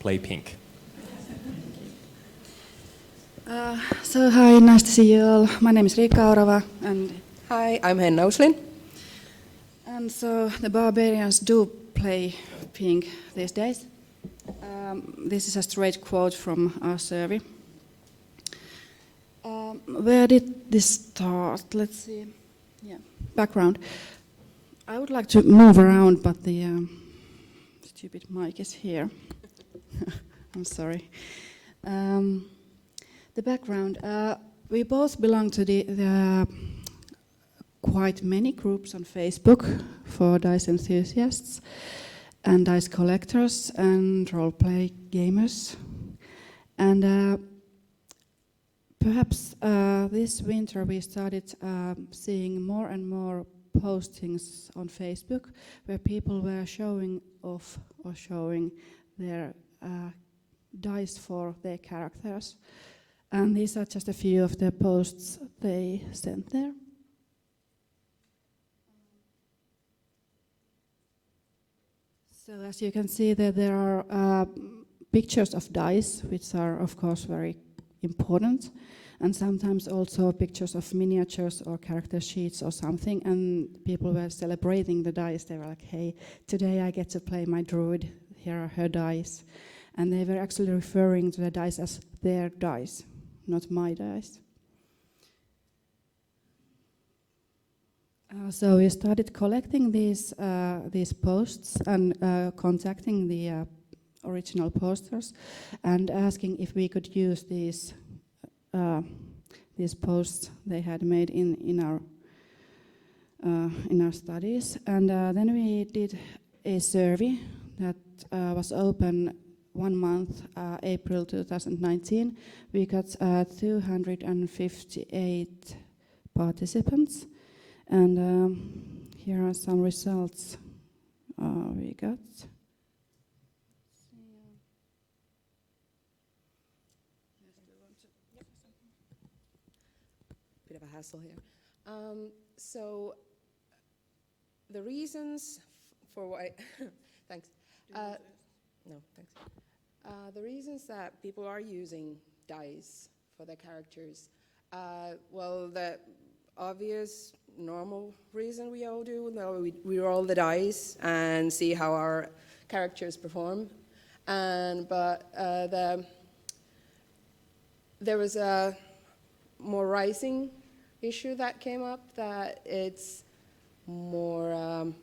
play pink. So hi, nice to see you all. My name is Aurava, and Hi, I'm Henna Uslin. and so the barbarians do play pink these days. This is a straight quote from our survey. Where did this start? Let's see. Yeah, background. I would like to move around, but the stupid mic is here. I'm sorry. The background. We both belong to the quite many groups on Facebook for dice enthusiasts and dice collectors and role-play gamers. And perhaps this winter we started seeing more and more postings on Facebook where people were showing off or showing their dice for their characters. And these are just a few of the posts they sent there. So as you can see that there are pictures of dice, which are of course very important, and sometimes also pictures of miniatures or character sheets or something, and people were celebrating the dice. They were like, hey, today I get to play my druid, here are her dice. And they were actually referring to the dice as their dice, not my dice. So we started collecting these posts and contacting the original posters and asking if we could use these posts they had made in our studies. And then we did a survey that was open 1 month, April 2019. We got 258 participants, and here are some results we got. Bit of a hassle here. So the reasons for why, thanks. No, thanks. The reasons that people are using dice for their characters, well, the obvious, normal reason we all do, we roll the dice and see how our characters perform. But there was a more rising issue that came up, that it's more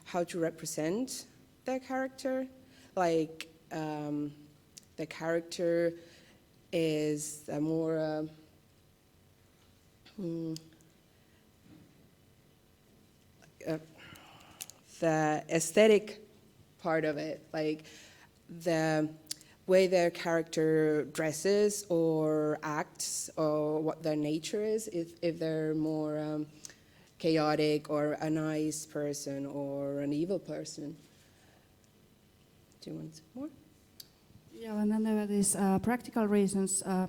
how to represent their character. Like the character is a more the aesthetic part of it, like the way their character dresses or acts, or what their nature is, if they're more chaotic or a nice person or an evil person. Do you want some more? Yeah, and then there were these practical reasons. Yeah.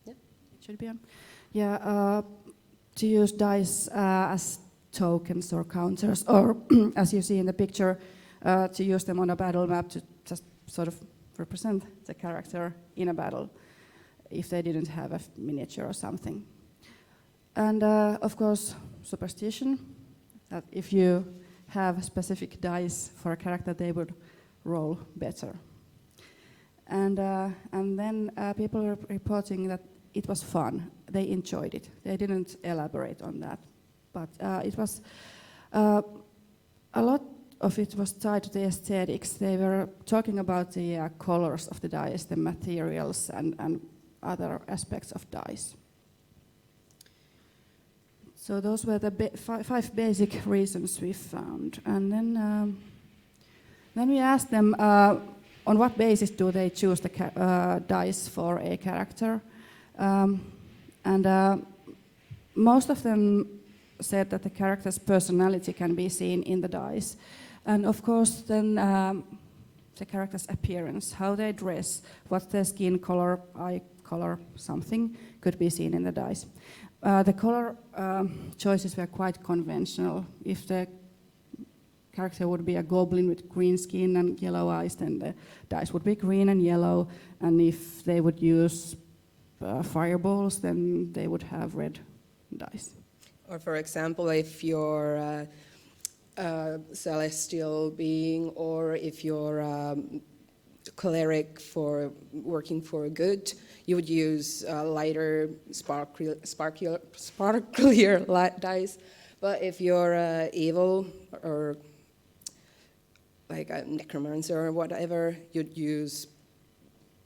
It should be on. Yeah, to use dice as tokens or counters, or as you see in the picture, to use them on a battle map to just sort of represent the character in a battle if they didn't have a miniature or something. And of course, superstition, that if you have specific dice for a character, they would roll better. And then people were reporting that it was fun. They enjoyed it. They didn't elaborate on that. But it was a lot of it was tied to the aesthetics. They were talking about the colors of the dice, the materials, and other aspects of dice. So those were the 5 basic reasons we found. And then we asked them on what basis do they choose the dice for a character. And most of them said that the character's personality can be seen in the dice. And of course then the character's appearance, how they dress, what's their skin color, eye color, something could be seen in the dice. The color choices were quite conventional. If the character would be a goblin with green skin and yellow eyes, then the dice would be green and yellow. And if they would use fireballs, then they would have red dice. Or for example, if you're a celestial being, or if you're a cleric for working for good, you would use lighter, sparklier dice. But if you're evil or like a necromancer or whatever, you'd use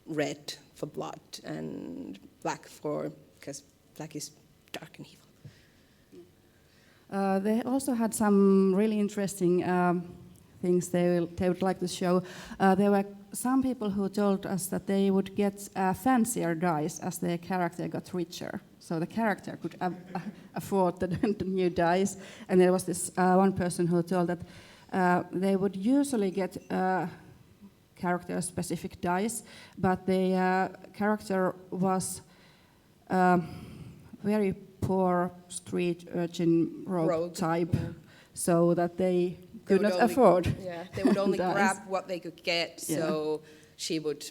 red for blood and black because black is dark and evil. They also had some really interesting things they would like to show. There were some people who told us that they would get fancier dice as their character got richer. So the character could afford the new dice. And there was this one person who told that they would usually get character-specific dice, but the character was very poor street urchin rogue type, so that they could not afford. Yeah, they would only dice. grab what they could get, so she would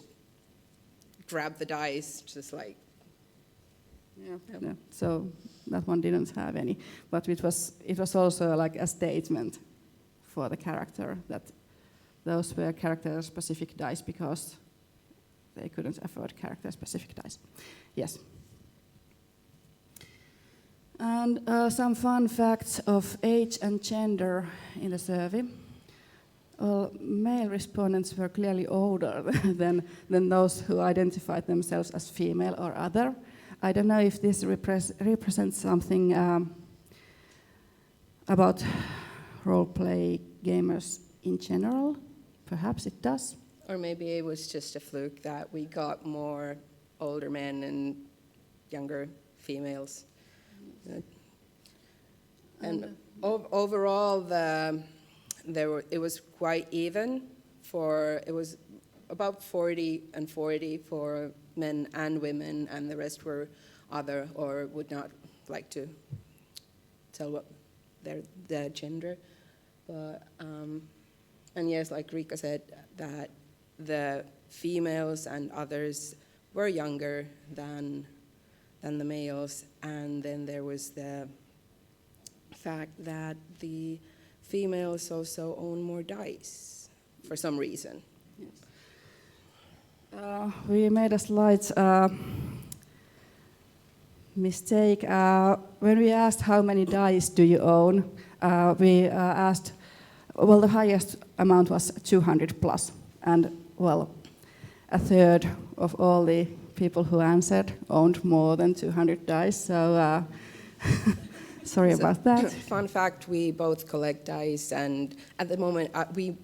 grab the dice, just like. Yeah. So that one didn't have any, but it was also like a statement for the character that those were character-specific dice because they couldn't afford character-specific dice. Yes. And some fun facts of age and gender in the survey. Well, male respondents were clearly older than those who identified themselves as female or other. I don't know if this represents something about role-play gamers in general. Perhaps it does. Or maybe it was just a fluke that we got more older men and younger females. And overall, it was quite even. It was about 40 and 40 for men and women, and the rest were other or would not like to tell what their gender. But and yes, like Riikka said, that the females and others were younger than the males, and then there was the fact that the females also own more dice for some reason. Yes. We made a slight mistake. When we asked how many dice do you own, we asked, well, the highest amount was 200 plus, and well, a third of all the people who answered owned more than 200 dice, so sorry about that. Fun fact, we both collect dice, and at the moment we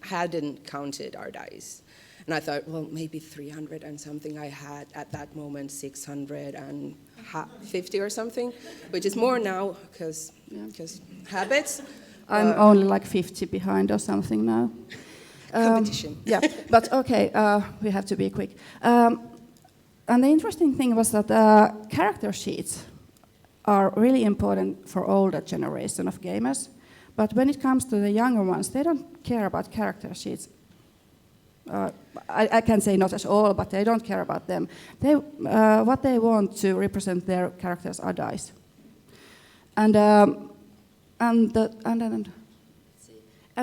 hadn't counted our dice. And I thought, well, maybe 300 and something. I had at that moment 650 or something, which is more now because habits. I'm only like 50 behind or something now. Competition. Yeah, but okay, we have to be quick. And the interesting thing was that character sheets are really important for older generation of gamers. But when it comes to the younger ones, they don't care about character sheets. I can say not at all, but they don't care about them. What they want to represent their characters are dice. And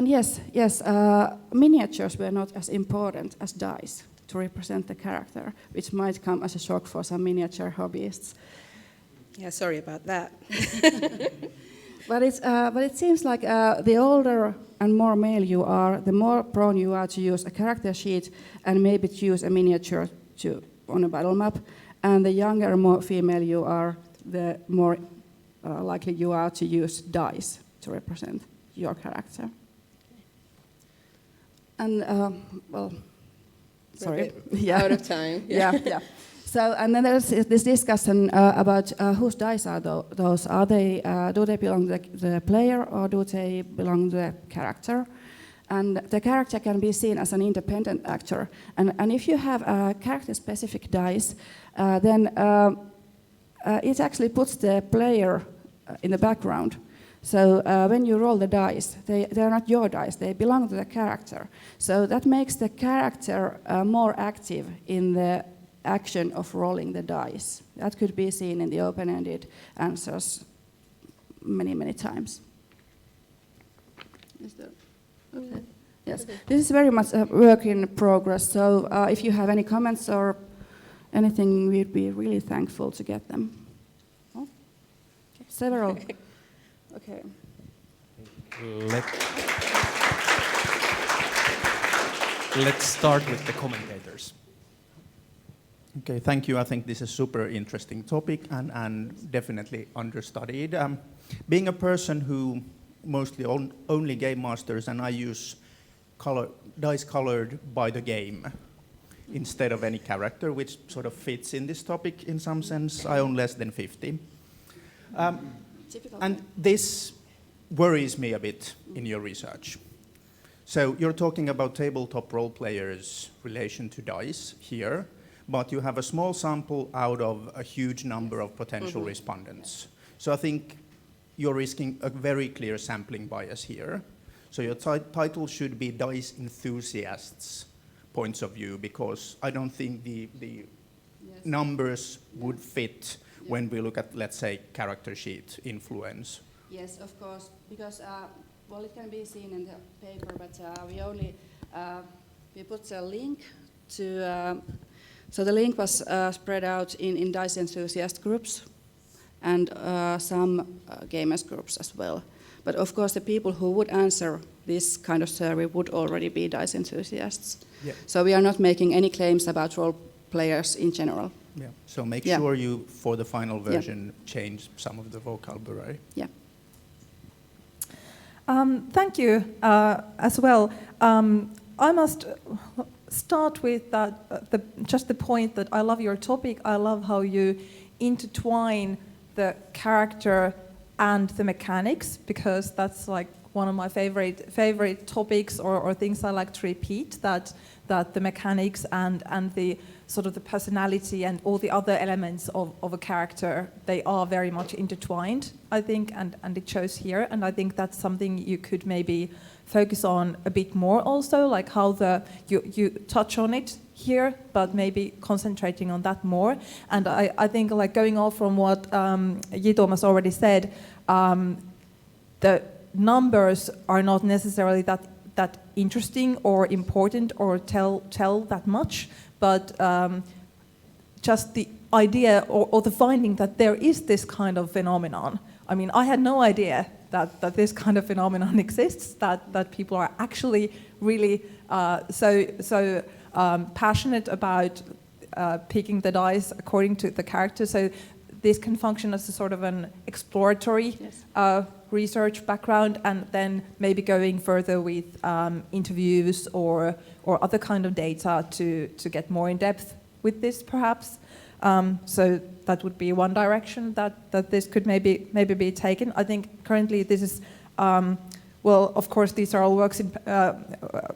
yes, miniatures were not as important as dice to represent the character, which might come as a shock for some miniature hobbyists. Yeah, sorry about that. But it seems like the older and more male you are, the more prone you are to use a character sheet and maybe to use a miniature on a battle map. And the younger and more female you are, the more likely you are to use dice to represent your character. And well, sorry, out of time. Yeah. So, and then there's this discussion about whose dice are those. Are they? Do they belong to the player or do they belong to the character? And the character can be seen as an independent actor. And if you have a character-specific dice, then it actually puts the player in the background. So when you roll the dice, they are not your dice, they belong to the character. So that makes the character more active in the action of rolling the dice. That could be seen in the open-ended answers many, many times. Okay. Yes, this is very much a work in progress, so if you have any comments or anything, we'd be really thankful to get them. Oh. Okay. Several. Okay. Let's start with the commentators. Okay, thank you. I think this is a super interesting topic and definitely understudied. Being a person who mostly only game masters, and I use dice colored by the game instead of any character, which sort of fits in this topic in some sense. I own less than 50. And this worries me a bit in your research. So you're talking about tabletop role players' relation to dice here, but you have a small sample out of a huge number of potential respondents. So I think you're risking a very clear sampling bias here. So your title should be Dice Enthusiasts' points of view, because I don't think the numbers would fit when we look at, let's say, character sheet influence. Yes, of course, because well, it can be seen in the paper, but we only we put a link to. So the link was spread out in dice enthusiast groups and some gamers groups as well. But of course, the people who would answer this kind of survey would already be dice enthusiasts. Yeah. So we are not making any claims about role players in general. Yeah. So make sure you, for the final version, change some of the vocabulary. Yeah. Thank you as well. I must start with just the point that I love your topic. I love how you intertwine the character and the mechanics, because that's like one of my favorite topics or things I like to repeat, that the mechanics and the sort of the personality and all the other elements of a character, they are very much intertwined, I think, and it shows here. And I think that's something you could maybe focus on a bit more also, like how you touch on it here, but maybe concentrating on that more. And I think, like, going off from what Thomas already said, the numbers are not necessarily that interesting or important or tell that much, but just the idea or the finding that there is this kind of phenomenon. I mean, I had no idea that this kind of phenomenon exists, that people are actually really so passionate about picking the dice according to the character. So this can function as a sort of an exploratory research background, and then maybe going further with interviews or other kind of data to get more in depth with this, perhaps. So that would be one direction that this could maybe be taken. I think currently this is, well, of course, these are all works in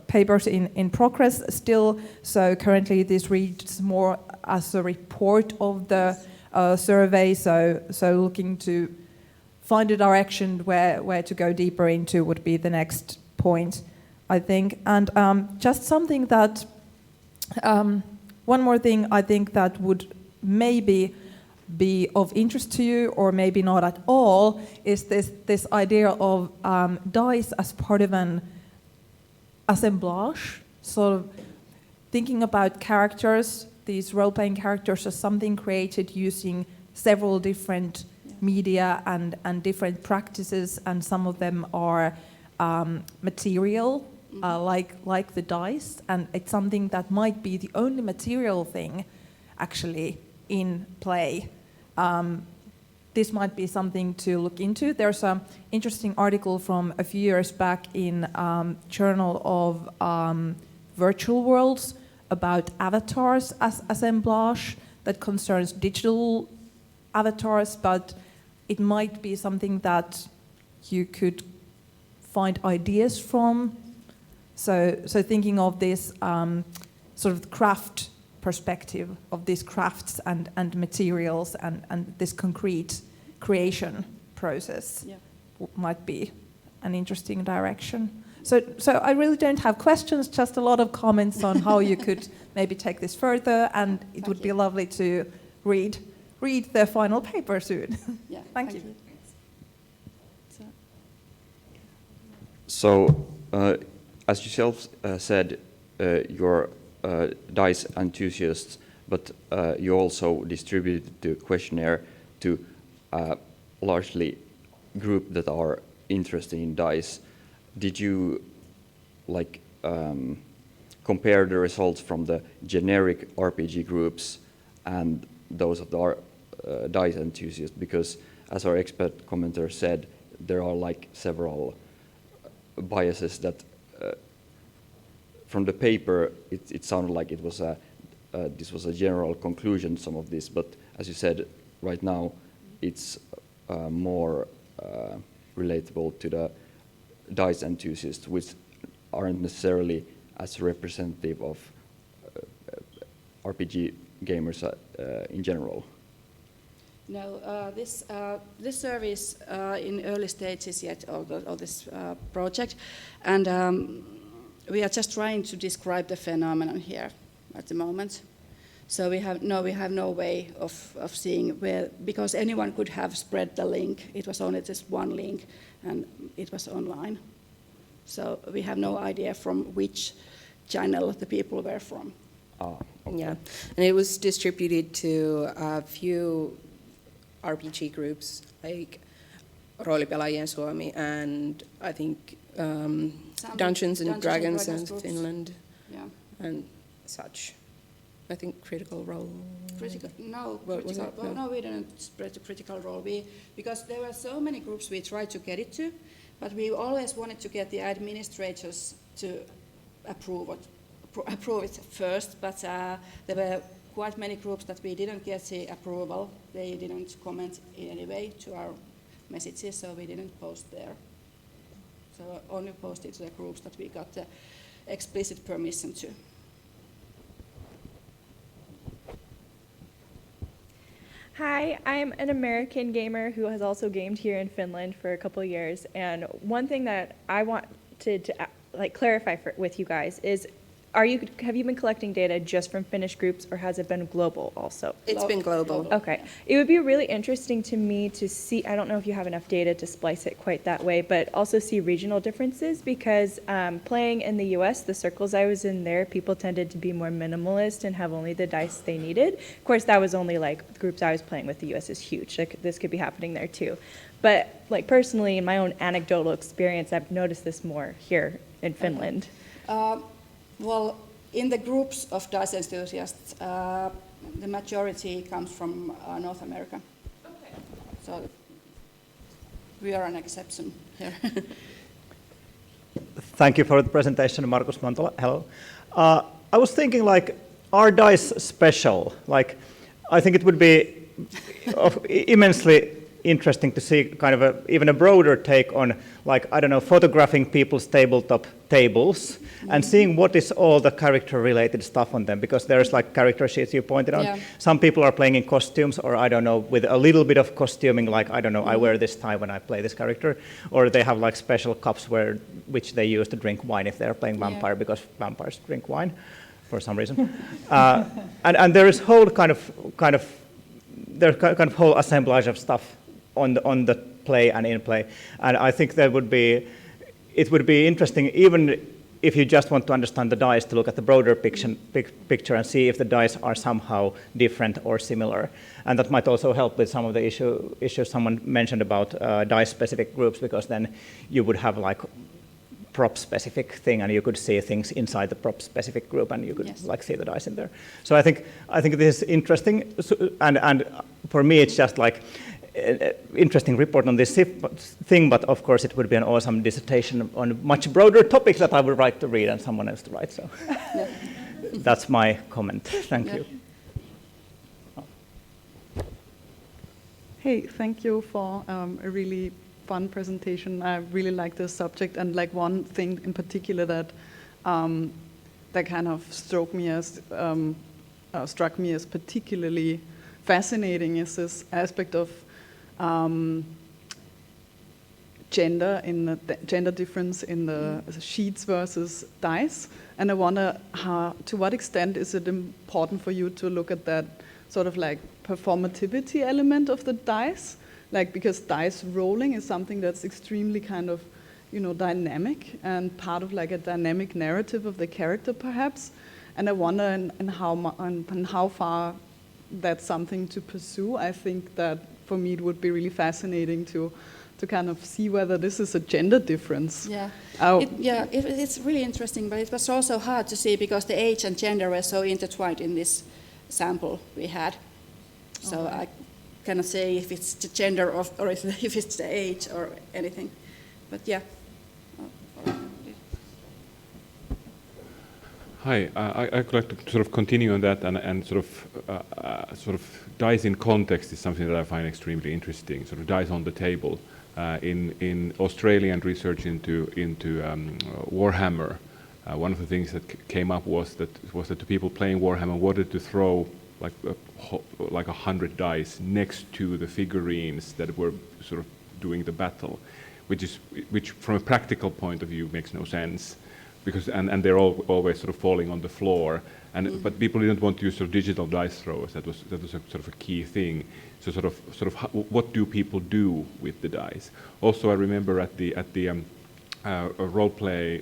papers in progress still. So currently this reads more as a report of the survey. So looking to find a direction where to go deeper into would be the next point, I think. And just something that, one more thing I think that would maybe be of interest to you, or maybe not at all, is this idea of dice as part of an assemblage, sort of thinking about characters, these role-playing characters, as something created using several different media and different practices, and some of them are material, like the dice, and it's something that might be the only material thing actually in play. This might be something to look into. There's an interesting article from a few years back in Journal of Virtual Worlds about avatars as assemblage that concerns digital avatars, but it might be something that you could find ideas from. So thinking of this sort of craft perspective of these crafts and materials and this concrete creation process might be an interesting direction. So I really don't have questions, just a lot of comments on how you could maybe take this further, and it would be lovely to read the final paper soon. Yeah, Thank you. So, as yourself said, you're dice enthusiasts, but you also distributed the questionnaire to largely group that are interested in dice. Did you compare the results from the generic RPG groups and those of the dice enthusiasts? Because, as our expert commenter said, there are several biases that from the paper it sounded like it was this was a general conclusion, some of this, but as you said right now it's more relatable to the dice enthusiasts, which aren't necessarily as representative of RPG gamers in general. No, this survey is in early stages yet of this project, and we are just trying to describe the phenomenon here at the moment. So we have no way of seeing where, because anyone could have spread the link. It was only just one link, and it was online. So we have no idea from which channel the people were from. Okay. Yeah, and it was distributed to a few RPG groups like Roolipelaajien Suomi and I think Dungeons and Dragons in Finland, yeah, and such. I think Critical Role. No, we didn't spread the Critical Role. Because there were so many groups we tried to get it to, but we always wanted to get the administrators to approve it first. But there were quite many groups that we didn't get the approval. They didn't comment in any way to our messages, so we didn't post there. So only posted to the groups that we got the explicit permission to. Hi, I'm an American gamer who has also gamed here in Finland for a couple of years, and one thing that I wanted to clarify with you guys is, have you been collecting data just from Finnish groups, or has it been global also? It's been global. Okay. It would be really interesting to me to see, I don't know if you have enough data to splice it quite that way, but also see regional differences, because playing in the US, the circles I was in there, people tended to be more minimalist and have only the dice they needed. Of course, that was only the groups I was playing with. The US is huge. This could be happening there too. But personally, in my own anecdotal experience, I've noticed this more here in Finland. Well, in the groups of dice enthusiasts, the majority comes from North America. Okay. So we are an exception here. Thank you for the presentation, Markus Mantola. Hello. I was thinking, are dice special? I think it would be immensely interesting to see kind of even a broader take on, photographing people's tabletop tables and seeing what is all the character-related stuff on them, because there's character sheets you pointed out. Yeah. Some people are playing in costumes, or with a little bit of costuming, I wear this tie when I play this character, or they have special cups which they use to drink wine if they're playing vampire, because vampires drink wine for some reason. And there is whole there's kind of whole assemblage of stuff on the play and in play, and I think it would be interesting, even if you just want to understand the dice, to look at the broader picture and see if the dice are somehow different or similar, and that might also help with some of the issues someone mentioned about dice-specific groups, because then you would have prop-specific thing, and you could see things inside the prop-specific group, and you could see the dice in there. So I think this is interesting, and for me it's just interesting report on this thing, but of course it would be an awesome dissertation on a much broader topic that I would like to read and someone else to write. So that's my comment. Thank you. Hey, thank you for a really fun presentation. I really like this subject, and one thing in particular that kind of struck me as particularly fascinating is this aspect of gender in the gender difference in the sheets versus dice, and I wonder to what extent is it important for you to look at that sort of like performativity element of the dice, like because dice rolling is something that's extremely kind of, you know, dynamic and part of like a dynamic narrative of the character perhaps, and I wonder in how far that's something to pursue. I think that for me it would be really fascinating to kind of see whether this is a gender difference. Yeah, Oh. it's really interesting, but it was also hard to see because the age and gender were so intertwined in this sample we had. So I cannot say if it's the gender or if it's the age or anything. But yeah. Hi, I'd like to sort of continue on that and sort of dice in context is something that I find extremely interesting. Sort of dice on the table. In Australian research into Warhammer, one of the things that came up was that the people playing Warhammer wanted to throw like 100 dice next to the figurines that were sort of doing the battle, which from a practical point of view makes no sense, because and they're always sort of falling on the floor. But people didn't want to use sort of digital dice throwers. That was a sort of a key thing. So sort of what do people do with the dice? Also, I remember at the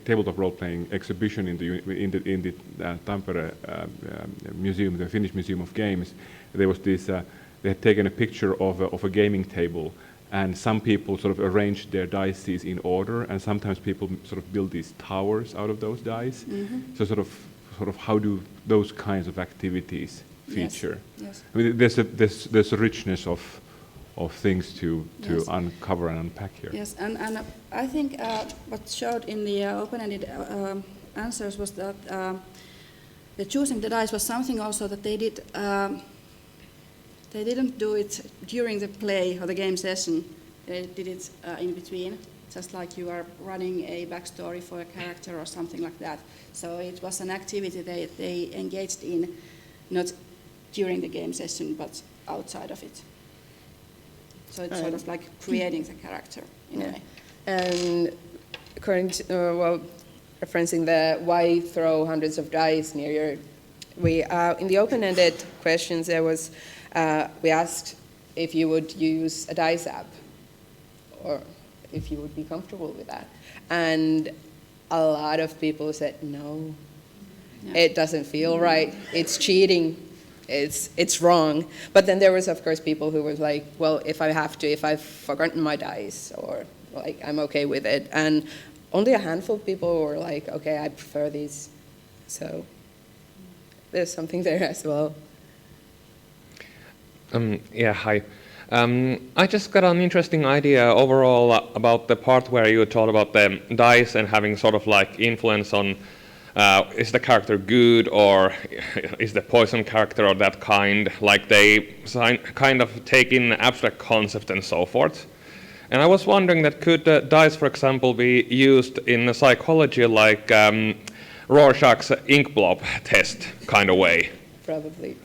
tabletop role-playing exhibition in the Tampere museum, the Finnish Museum of Games. There was this. They had taken a picture of a gaming table, and some people sort of arranged their dice in order, and sometimes people sort of build these towers out of those dice. Mm-hmm. So sort of how do those kinds of activities feature? Yes. I mean, there's a richness of things to uncover and unpack here. Yes, and I think what showed in the open-ended answers was that the choosing the dice was something also that they did. They didn't do it during the play or the game session. They did it in between, just like you are running a backstory for a character or something like that. So it was an activity they engaged in, not during the game session, but outside of it. So it's sort of like creating the character in a way. And according to, referencing the why throw hundreds of dice near your, in the open-ended questions there was, we asked if you would use a dice app or if you would be comfortable with that. And a lot of people said no, it doesn't feel right, it's cheating. It's wrong. But then there was, of course, people who were like, well, if I've forgotten my dice, or like, I'm okay with it. And only a handful of people were like, okay, I prefer these. So there's something there as well. Yeah, hi. I just got an interesting idea overall about the part where you talked about the dice and having sort of like influence on is the character good or is the poison character or that kind, like they kind of take in abstract concept and so forth. And I was wondering that could dice, for example, be used in psychology like Rorschach's ink blob test kind of way? Probably.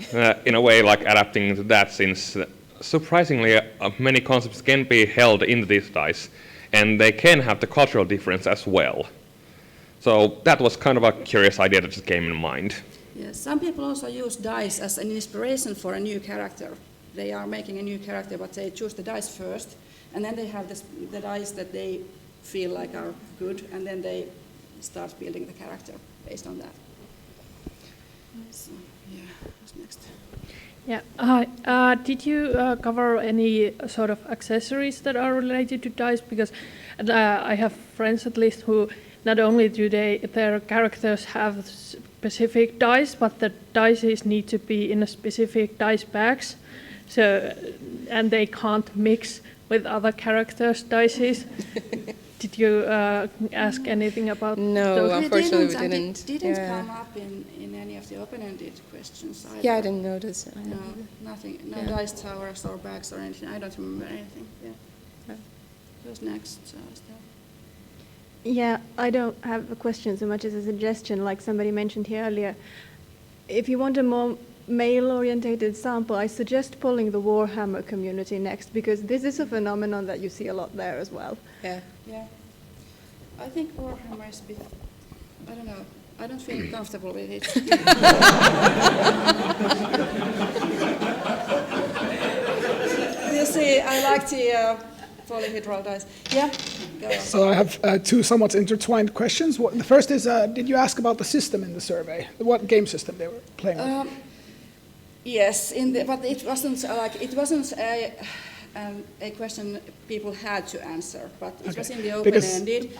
In a way like adapting to that, since surprisingly many concepts can be held in these dice and they can have the cultural difference as well. So that was kind of a curious idea that just came in mind. Yes, some people also use dice as an inspiration for a new character. They are making a new character, but they choose the dice first, and then they have the dice that they feel like are good, and then they start building the character based on that. So, yeah, what's next? Yeah, hi. Did you cover any sort of accessories that are related to dice? Because I have friends at least who not only do their characters have specific dice, but the dice need to be in a specific dice bags, so and they can't mix with other characters' dices. Did you ask anything about No, those? unfortunately we didn't. It didn't come up in any of the open-ended questions either. Yeah, I didn't notice. No, nothing. No dice towers or bags or anything. I don't remember anything. Yeah. Who's next? Yeah, I don't have a question so much as a suggestion, like somebody mentioned here earlier. If you want a more male-orientated sample, I suggest pulling the Warhammer community next, because this is a phenomenon that you see a lot there as well. Yeah. Yeah. I think Warhammer is a bit, I don't know, I don't feel comfortable with it. You see, I like the polyhedral dice. Yeah, go on. So I have two somewhat intertwined questions. The first is, did you ask about the system in the survey? What game system they were playing with? Yes, but it wasn't a question people had to answer, but it was in the open-ended.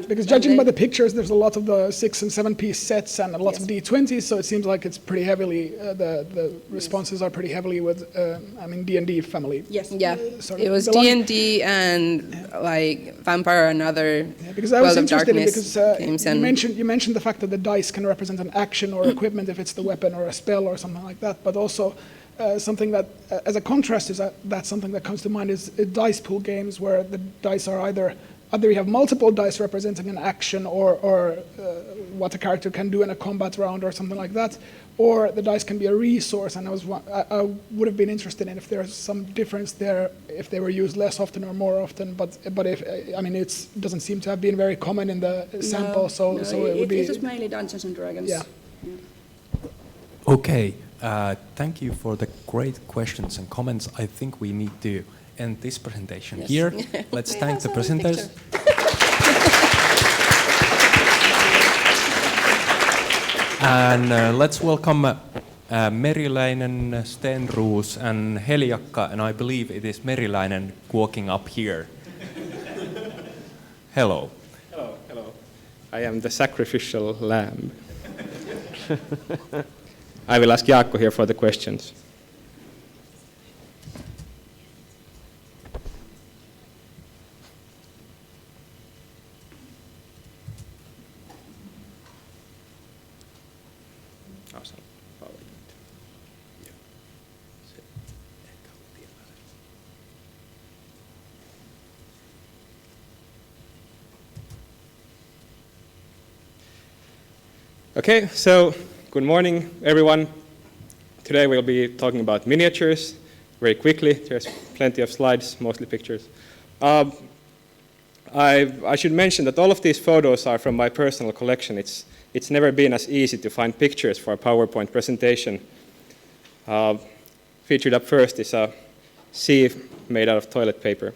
Because judging by the pictures, there's a lot of the 6- and 7-piece sets and a lot of D20s, so it seems like it's pretty heavily, the responses are pretty heavily with, D&D family. Yes. Yeah, it was D&D and like Vampire and other because I was World of interested in Darkness because games. you mentioned the fact that the dice can represent an action or equipment if it's the weapon or a spell or something like that, but also something that, as a contrast, that's something that comes to mind is dice pool games where the dice are either you have multiple dice representing an action or what a character can do in a combat round or something like that, or the dice can be a resource. And I would have been interested in if there's some difference there, if they were used less often or more often. But if it doesn't seem to have been very common in the sample. So it would be. It was mainly Dungeons and Dragons. Yeah. Okay, thank you for the great questions and comments. I think we need to end this presentation here. Let's thank the presenters. And let's welcome Meriläinen, Stenros and Heljakka, and I believe it is Meriläinen walking up here. Hello. Hello, hello. I am the sacrificial lamb. I will ask Jaakko here for the questions. Okay, so good morning, everyone. Today we'll be talking about miniatures very quickly. There's plenty of slides, mostly pictures. I should mention that all of these photos are from my personal collection. It's never been as easy to find pictures for a PowerPoint presentation. Featured up first is a sieve made out of toilet paper.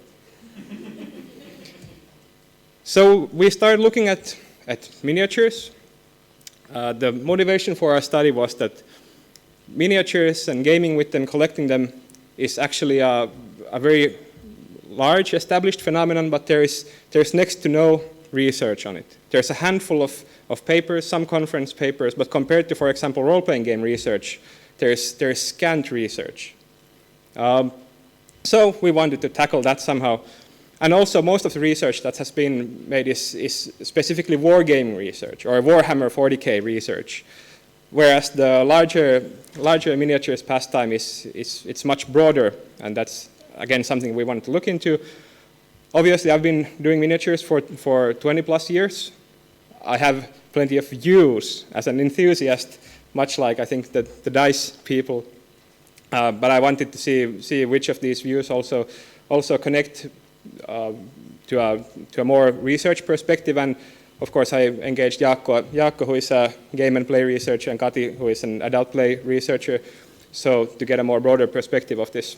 So we started looking at miniatures. The motivation for our study was that miniatures and gaming with them, collecting them, is actually a very large established phenomenon, but there's next to no research on it. There's a handful of papers, some conference papers, but compared to, for example, role-playing game research, there's scant research. So we wanted to tackle that somehow. And also, most of the research that has been made is specifically wargaming research or Warhammer 40K research, whereas the larger miniatures pastime it's much broader, and that's again something we wanted to look into. Obviously, I've been doing miniatures for 20 plus years. I have plenty of views as an enthusiast, much like I think the dice people. But I wanted to see which of these views also connect to a more research perspective, and of course I engaged Jaakko, who is a game and play researcher, and Kati, who is an adult play researcher, so to get a more broader perspective of this.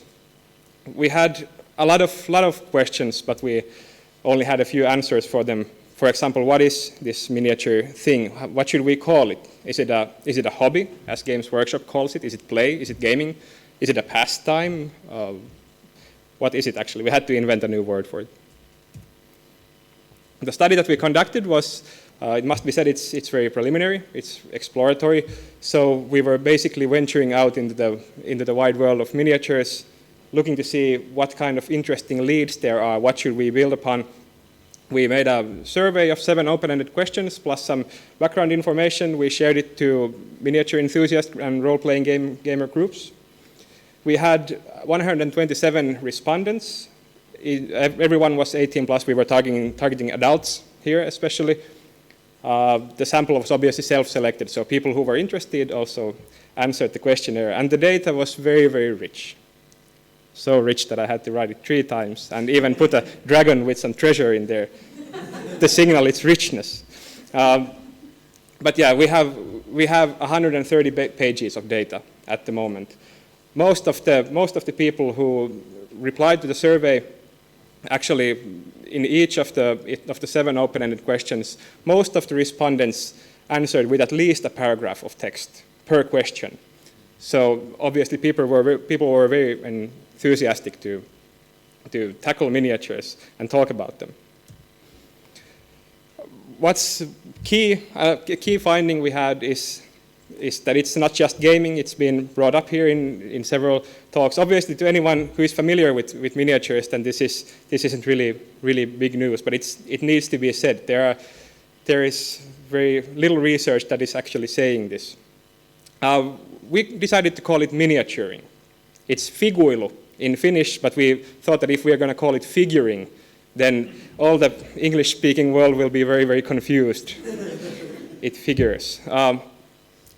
We had a lot of questions, but we only had a few answers for them. For example, what is this miniature thing? What should we call it? Is it a hobby, as Games Workshop calls it? Is it play? Is it gaming? Is it a pastime? What is it actually? We had to invent a new word for it. The study that we conducted was, it must be said, it's very preliminary, it's exploratory. So we were basically venturing out into the wide world of miniatures, looking to see what kind of interesting leads there are, what should we build upon. We made a survey of 7 open-ended questions plus some background information. We shared it to miniature enthusiast and role-playing gamer groups. We had 127 respondents. Everyone was 18 plus. We were targeting adults here especially. The sample was obviously self-selected, so people who were interested also answered the questionnaire. And the data was very, very rich. So rich that I had to write it 3 times and even put a dragon with some treasure in there to signal its richness. But yeah, we have 130 pages of data at the moment. Most of the people who replied to the survey, actually, in each of the 7 open-ended questions, most of the respondents answered with at least a paragraph of text per question. So obviously, people were very enthusiastic to tackle miniatures and talk about them. What's key finding we had is that it's not just gaming. It's been brought up here in several talks. Obviously, to anyone who is familiar with miniatures, then this isn't really big news. But it needs to be said. There is very little research that is actually saying this. We decided to call it miniaturing. It's figuilu in Finnish, but we thought that if we are going to call it figuring, then all the English-speaking world will be very, very confused. It figures.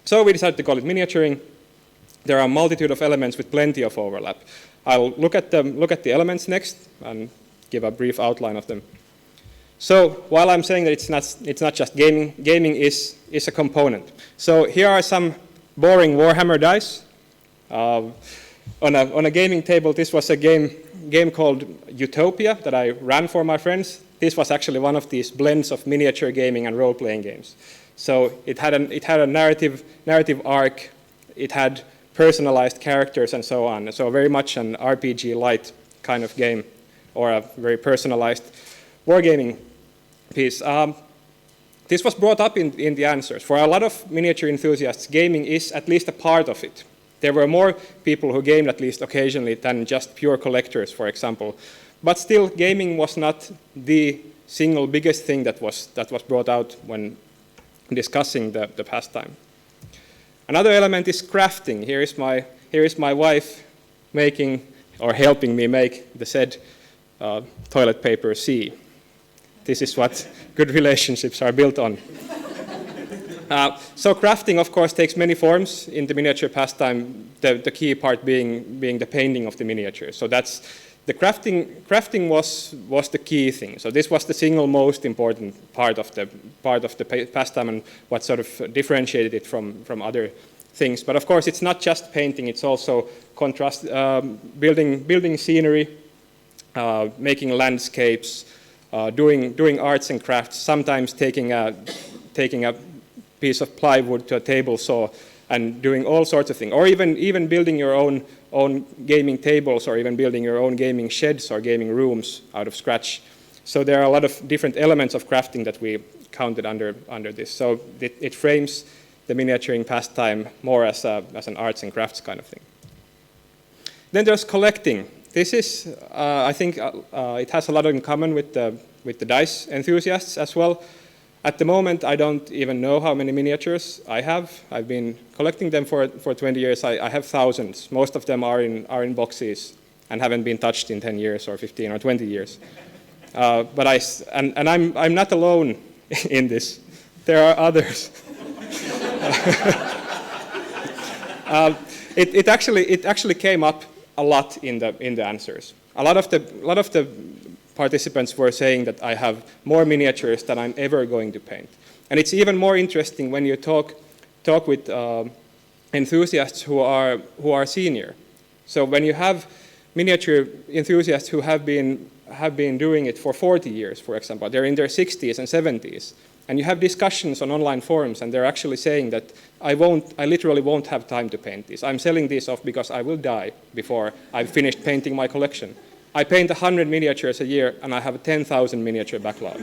So we decided to call it miniaturing. There are a multitude of elements with plenty of overlap. I'll look at the elements next and give a brief outline of them. So while I'm saying that it's not just gaming, gaming is a component. So here are some boring Warhammer dice. On a gaming table, this was a game called Utopia that I ran for my friends. This was actually one of these blends of miniature gaming and role-playing games. So it had a narrative arc. It had personalized characters and so on. So very much an RPG-light kind of game, or a very personalized wargaming piece. This was brought up in the answers. For a lot of miniature enthusiasts, gaming is at least a part of it. There were more people who gamed at least occasionally than just pure collectors, for example. But still, gaming was not the single biggest thing that was brought out when discussing the pastime. Another element is crafting. Here is my wife making, or helping me make, the said toilet paper C. This is what good relationships are built on. So crafting, of course, takes many forms in the miniature pastime, the key part being the painting of the miniature. So that's the crafting was the key thing. So this was the single most important part of the pastime and what sort of differentiated it from other things. But of course, it's not just painting; it's also contrast, building scenery, making landscapes, doing arts and crafts. Sometimes taking a piece of plywood to a table saw and doing all sorts of things, or even building your own gaming tables, or even building your own gaming sheds or gaming rooms out of scratch. So there are a lot of different elements of crafting that we counted under this. So it frames the miniaturing pastime more as an arts and crafts kind of thing. Then there's collecting. This is, I think, it has a lot in common with the dice enthusiasts as well. At the moment, I don't even know how many miniatures I have. I've been collecting them for 20 years. I have thousands. Most of them are in boxes and haven't been touched in 10 years or 15 or 20 years. But I'm not alone in this. There are others. It actually came up a lot in the answers. A lot of the participants were saying that I have more miniatures than I'm ever going to paint. And it's even more interesting when you talk with enthusiasts who are senior. So when you have miniature enthusiasts who have been doing it for 40 years, for example, they're in their 60s and 70s, and you have discussions on online forums, and they're actually saying that I literally won't have time to paint this. I'm selling this off because I will die before I've finished painting my collection. I paint 100 miniatures a year, and I have a 10,000 miniature backlog,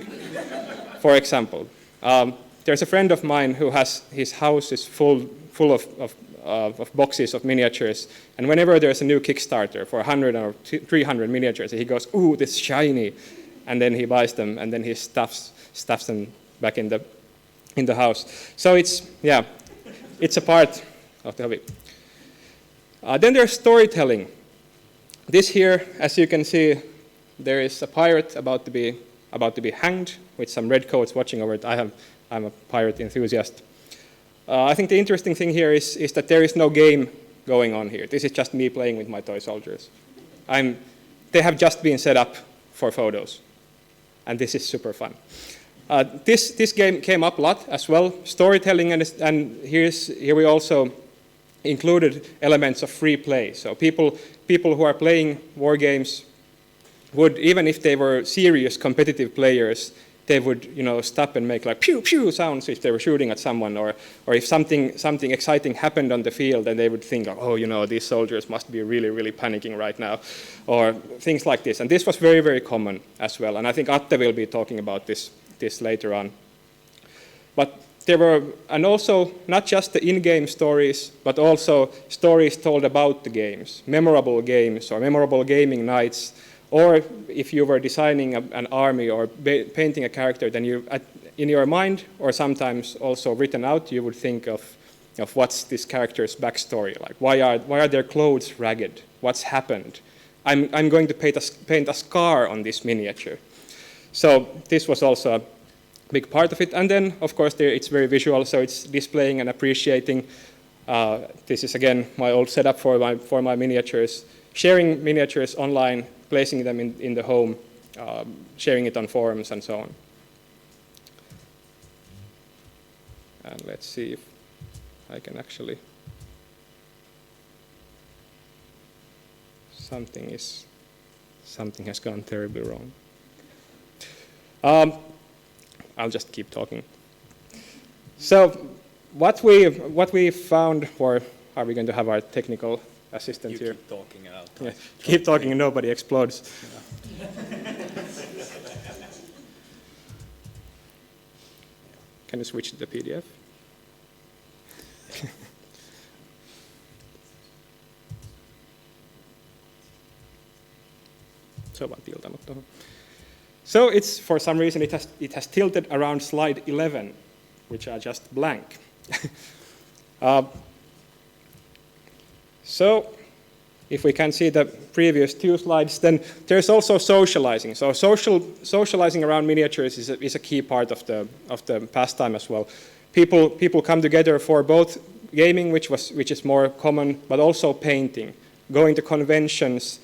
for example. There's a friend of mine who has, his house is full of boxes of miniatures, and whenever there's a new Kickstarter for 100 or 300 miniatures, he goes, "Ooh, this shiny," and then he buys them, and then he stuffs them back in the house. So it's a part of the hobby. Then there's storytelling. This here, as you can see, there is a pirate about to be hanged with some redcoats watching over it. I'm a pirate enthusiast. I think the interesting thing here is that there is no game going on here. This is just me playing with my toy soldiers. They have just been set up for photos, and this is super fun. This game came up a lot as well, storytelling, and here we also included elements of free play. So people who are playing war games would, even if they were serious competitive players, they would stop and make like pew pew sounds if they were shooting at someone, or if something exciting happened on the field, and they would think, oh, these soldiers must be really, really panicking right now, or things like this. And this was very, very common as well. And I think Atte will be talking about this later on. But there were, and also not just the in-game stories, but also stories told about the games, memorable games or memorable gaming nights. Or if you were designing an army or painting a character, then you, in your mind, or sometimes also written out, you would think of what's this character's backstory, like why are their clothes ragged? What's happened? I'm going to paint a scar on this miniature. So this was also a big part of it. And then, of course, it's very visual, so it's displaying and appreciating. This is, again, my old setup for my miniatures. Sharing miniatures online, placing them in the home, sharing it on forums, and so on. And let's see if I can actually... Something has gone terribly wrong. I'll just keep talking. So what we found, or are we going to have our technical assistant here? Keep talking and I'll yeah, keep talking and nobody explodes. Yeah. Can you switch to the PDF? So it's, for some reason, it has tilted around slide 11, which are just blank. So if we can see the previous two slides, then there's also socializing. So socializing around miniatures is a key part of the pastime as well. People come together for both gaming, which is more common, but also painting, going to conventions,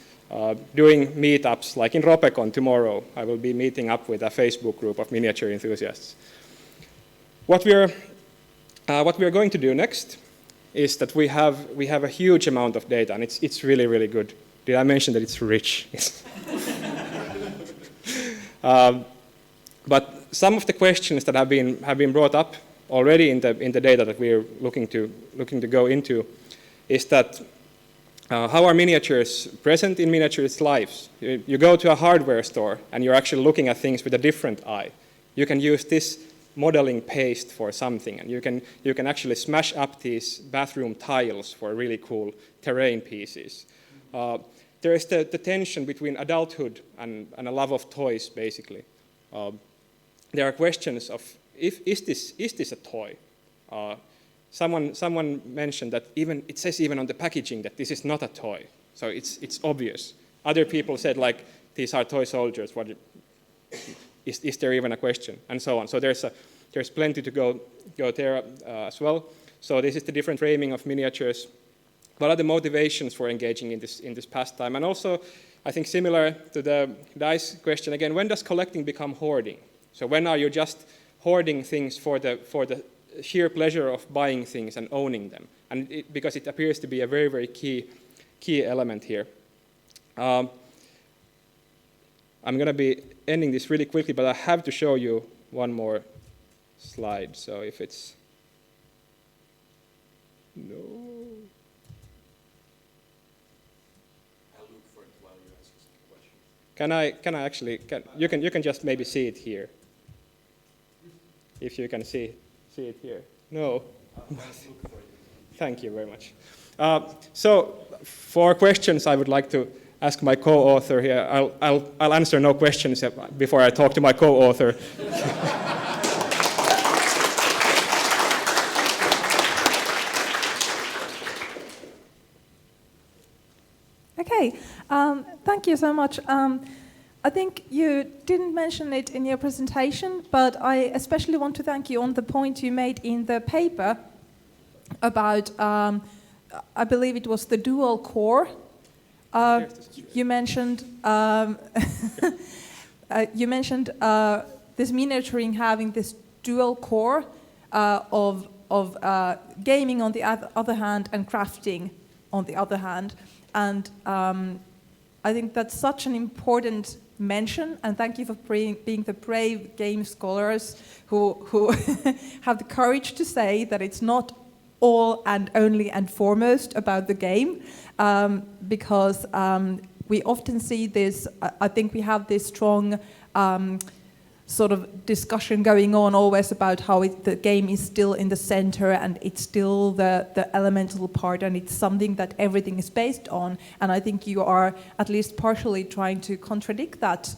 doing meetups, like in Ropecon tomorrow. I will be meeting up with a Facebook group of miniature enthusiasts. What we are going to do next is that we have a huge amount of data, and it's really, really good. Did I mention that it's rich? But some of the questions that have been brought up already in the data that we're looking to go into is that how are miniatures present in miniatures' lives? You go to a hardware store and you're actually looking at things with a different eye. You can use this modeling paste for something, and you can actually smash up these bathroom tiles for really cool terrain pieces. There is the tension between adulthood and a love of toys, basically. There are questions of, is this a toy? Someone mentioned that it says even on the packaging that this is not a toy, so it's obvious. Other people said, like, these are toy soldiers. Is there even a question? And so on. So there's plenty to go there as well. So this is the different framing of miniatures. What are the motivations for engaging in this pastime? And also, I think similar to the dice question again, when does collecting become hoarding? So when are you just hoarding things for the sheer pleasure of buying things and owning them? And because it appears to be a very, very key element here. I'm going to be ending this really quickly, but I have to show you one more slide. So if it's... No. I'll look for it while you ask the question. Can I actually... You can just maybe see it here. If you can see it here. No. Thank you very much. So for questions, I would like to ask my co-author here. I'll answer no questions before I talk to my co-author. Okay, thank you so much. I think you didn't mention it in your presentation, but I especially want to thank you on the point you made in the paper about, I believe it was the dual core. You mentioned you mentioned this miniaturing having this dual core of gaming on the other hand and crafting on the other hand, and I think that's such an important mention, and thank you for being the brave game scholars who have the courage to say that it's not all and only and foremost about the game, because we often see this, I think we have this strong sort of discussion going on always about how the game is still in the center and it's still the elemental part and it's something that everything is based on. And I think you are at least partially trying to contradict that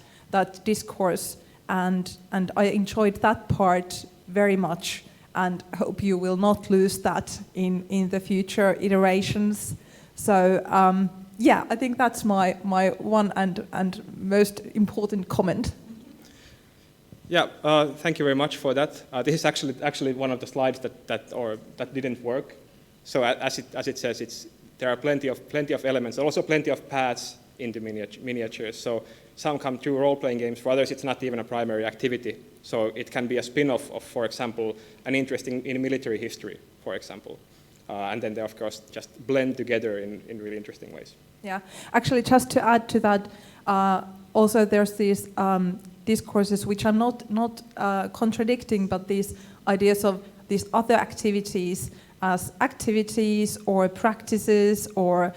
discourse, and I enjoyed that part very much and hope you will not lose that in the future iterations. So yeah, I think that's my one and most important comment. Yeah, thank you very much for that. This is actually one of the slides that didn't work. So as it says, there are plenty of elements, also plenty of paths in the miniatures. So some come through role-playing games. For others, it's not even a primary activity. So it can be a spin-off of, for example, an interest in military history, for example. And then they, of course, just blend together in really interesting ways. Yeah, actually, just to add to that, also there's these discourses which I'm not contradicting, but these ideas of these other activities as activities or practices or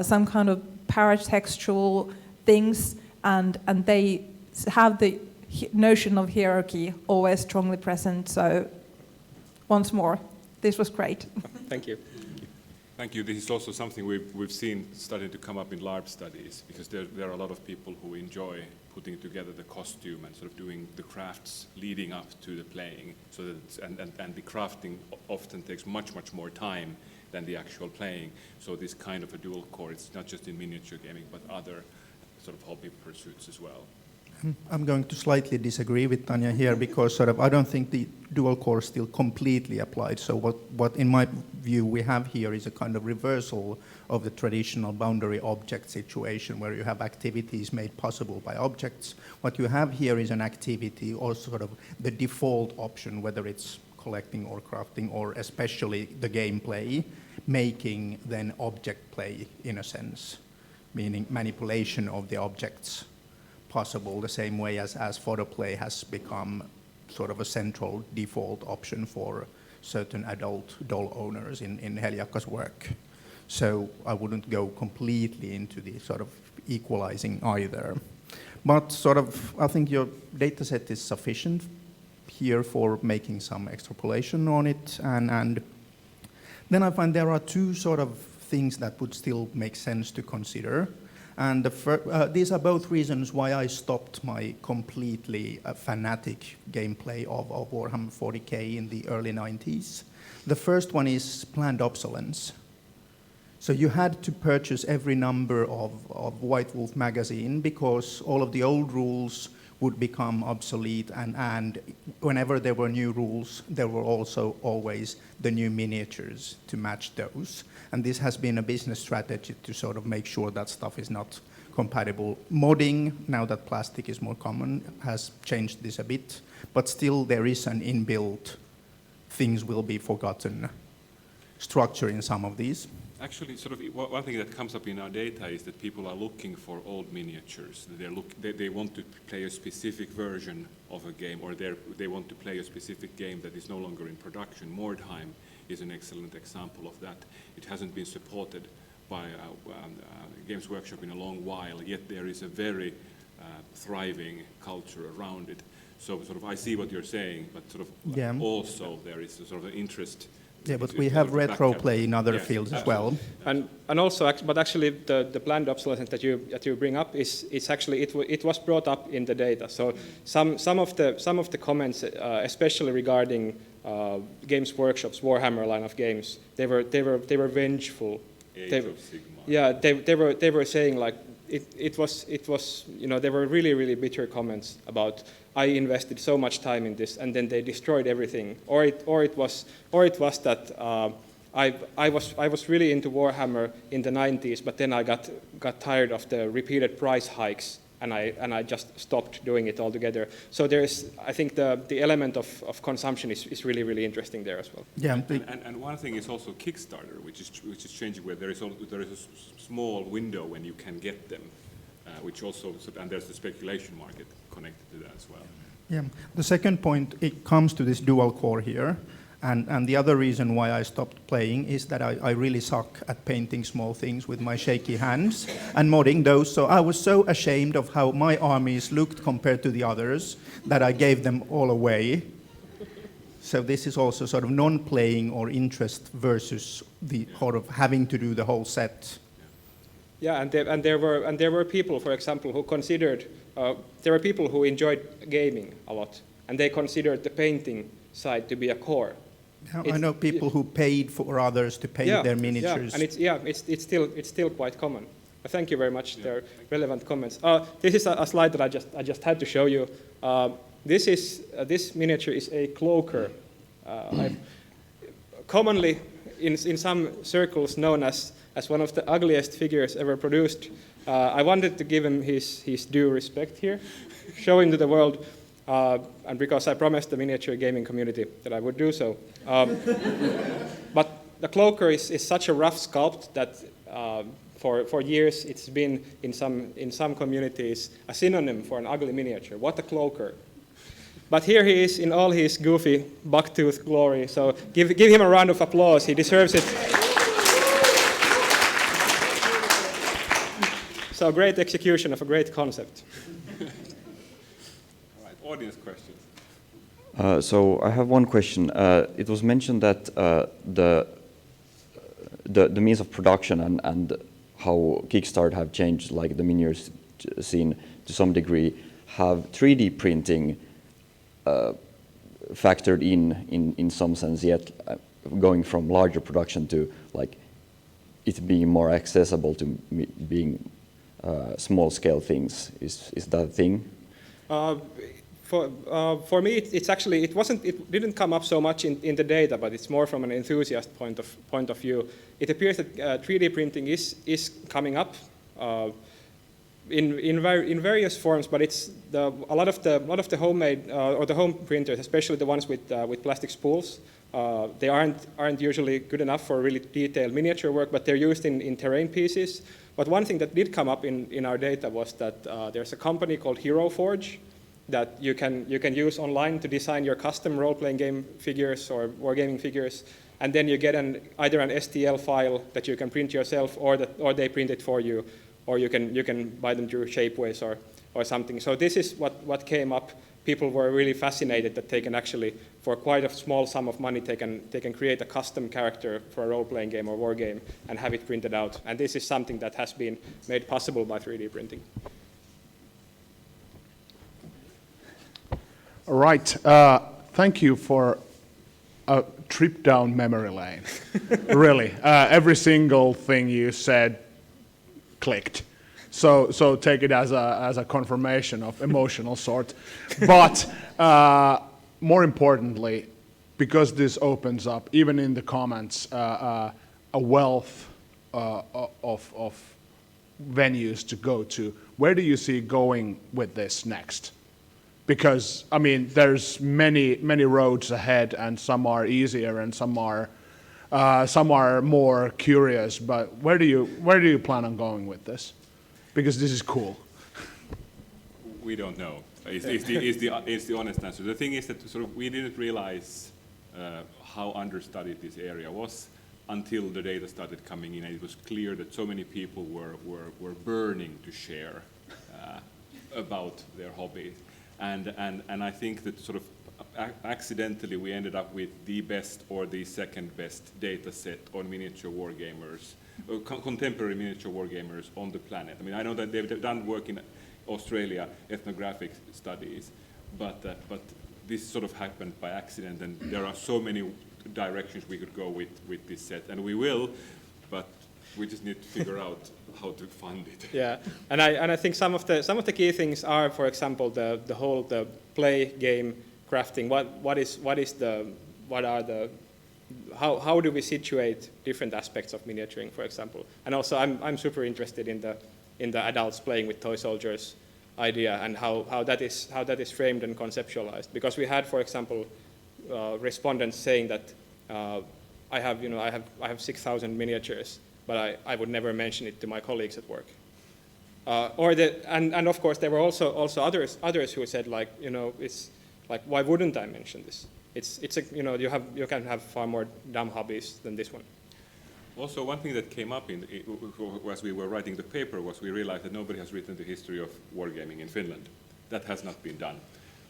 some kind of paratextual things, and they have the notion of hierarchy always strongly present. So once more, this was great. Thank you. Thank you. This is also something we've seen starting to come up in LARP studies, because there are a lot of people who enjoy putting together the costume and sort of doing the crafts leading up to the playing. So that and the crafting often takes much more time than the actual playing. So this kind of a dual core, it's not just in miniature gaming, but other sort of hobby pursuits as well. I'm going to slightly disagree with Tanya here, because sort of I don't think the dual core is still completely applied. So what in my view we have here is a kind of reversal of the traditional boundary object situation where you have activities made possible by objects. What you have here is an activity, or sort of the default option, whether it's collecting or crafting, or especially the gameplay, making then object play in a sense, meaning manipulation of the objects possible, the same way as photoplay has become sort of a central default option for certain adult doll owners in Heljakka's work. So I wouldn't go completely into the sort of equalizing either. But sort of, I think your data set is sufficient here for making some extrapolation on it. And then I find there are two sort of things that would still make sense to consider. And these are both reasons why I stopped my completely fanatic gameplay of Warhammer 40k in the early 90s. The first one is planned obsolescence. So you had to purchase every number of White Wolf magazine because all of the old rules would become obsolete, and whenever there were new rules, there were also always the new miniatures to match those. And this has been a business strategy to sort of make sure that stuff is not compatible. Modding, now that plastic is more common, has changed this a bit, but still there is an inbuilt things will be forgotten structure in some of these. Actually, sort of one thing that comes up in our data is that people are looking for old miniatures. They want to play a specific version of a game, or they want to play a specific game that is no longer in production. Mordheim is an excellent example of that. It hasn't been supported by Games Workshop in a long while, yet there is a very thriving culture around it. So sort of I see what you're saying, but sort of also there is a sort of an interest. Yeah, but we have retro play in other fields as well. And also, but actually the planned obsolescence that you bring up is actually it was brought up in the data. So some of the comments, especially regarding Games Workshop's Warhammer line of games, they were vengeful. They were saying like it was there were really bitter comments about, I invested so much time in this and then they destroyed everything, or it was that I was really into Warhammer in the 90s, but then I got tired of the repeated price hikes, and I just stopped doing it altogether. So I think the element of consumption is really, really interesting there as well. Yeah. And one thing is also Kickstarter, which is changing, where there is a small window when you can get them, which also, and there's the speculation market connected to that as well. Yeah. The second point, it comes to this dual core here. And the other reason why I stopped playing is that I really suck at painting small things with my shaky hands and modding those. So I was so ashamed of how my armies looked compared to the others that I gave them all away. So this is also sort of non-playing or interest versus the sort of having to do the whole set. Yeah, and there were people, for example, who considered there were people who enjoyed gaming a lot, and they considered the painting side to be a core. I know people who paid for others to paint their miniatures. Yeah, and it's still quite common. Thank you very much. They're relevant comments. This is a slide that I just had to show you. This miniature is a cloaker. Commonly in some circles known as one of the ugliest figures ever produced. I wanted to give him his due respect here, show him to the world. And because I promised the miniature gaming community that I would do so. But the cloaker is such a rough sculpt that for years it's been in some communities a synonym for an ugly miniature. What a cloaker. But here he is in all his goofy bucktooth glory. So give him a round of applause. He deserves it. So great execution of a great concept. Audience questions. So I have one question. It was mentioned that the means of production and how Kickstarter have changed, like the miniatures scene to some degree, have 3D printing factored in some sense yet, going from larger production to like it being more accessible to being small scale things. Is that a thing? For me, it didn't come up so much in the data, but it's more from an enthusiast point of view. It appears that 3D printing is coming up in various forms, but it's a lot of the homemade or the home printers, especially the ones with plastic spools. They aren't usually good enough for really detailed miniature work, but they're used in terrain pieces. But one thing that did come up in our data was that there's a company called Hero Forge that you can use online to design your custom role-playing game figures or wargaming figures, and then you get either an STL file that you can print yourself, or they print it for you, or you can buy them through Shapeways or something. So this is what came up. People were really fascinated that they can actually, for quite a small sum of money, they can create a custom character for a role-playing game or war game and have it printed out. And this is something that has been made possible by 3D printing. All right. Thank you for a trip down memory lane. Really, every single thing you said clicked. So take it as a confirmation of emotional sort. But more importantly, because this opens up, even in the comments, a wealth of venues to go to. Where do you see going with this next? Because I mean, there's many roads ahead, and some are easier, and some are more curious. But where do you plan on going with this? Because this is cool. We don't know. Is the honest answer. The thing is that sort of we didn't realize how understudied this area was until the data started coming in, and it was clear that so many people were burning to share about their hobby. And I think that sort of accidentally we ended up with the best or the second best data set on miniature wargamers, contemporary miniature wargamers on the planet. I mean, I know that they've done work in Australia, ethnographic studies, but this sort of happened by accident, and there are so many directions we could go with this set, and we will, but we just need to figure out how to fund it. Yeah, and I think some of the key things are, for example, the whole play game crafting. What are the how do we situate different aspects of miniaturing, for example? And also, I'm super interested in the adults playing with toy soldiers idea and how that is framed and conceptualized. Because we had, for example, respondents saying that I have 6,000 miniatures, but I would never mention it to my colleagues at work. And of course there were also others who said, like, it's like, why wouldn't I mention this? It's a, you can have far more dumb hobbies than this one. Also, one thing that came up as we were writing the paper was we realized that nobody has written the history of wargaming in Finland. That has not been done.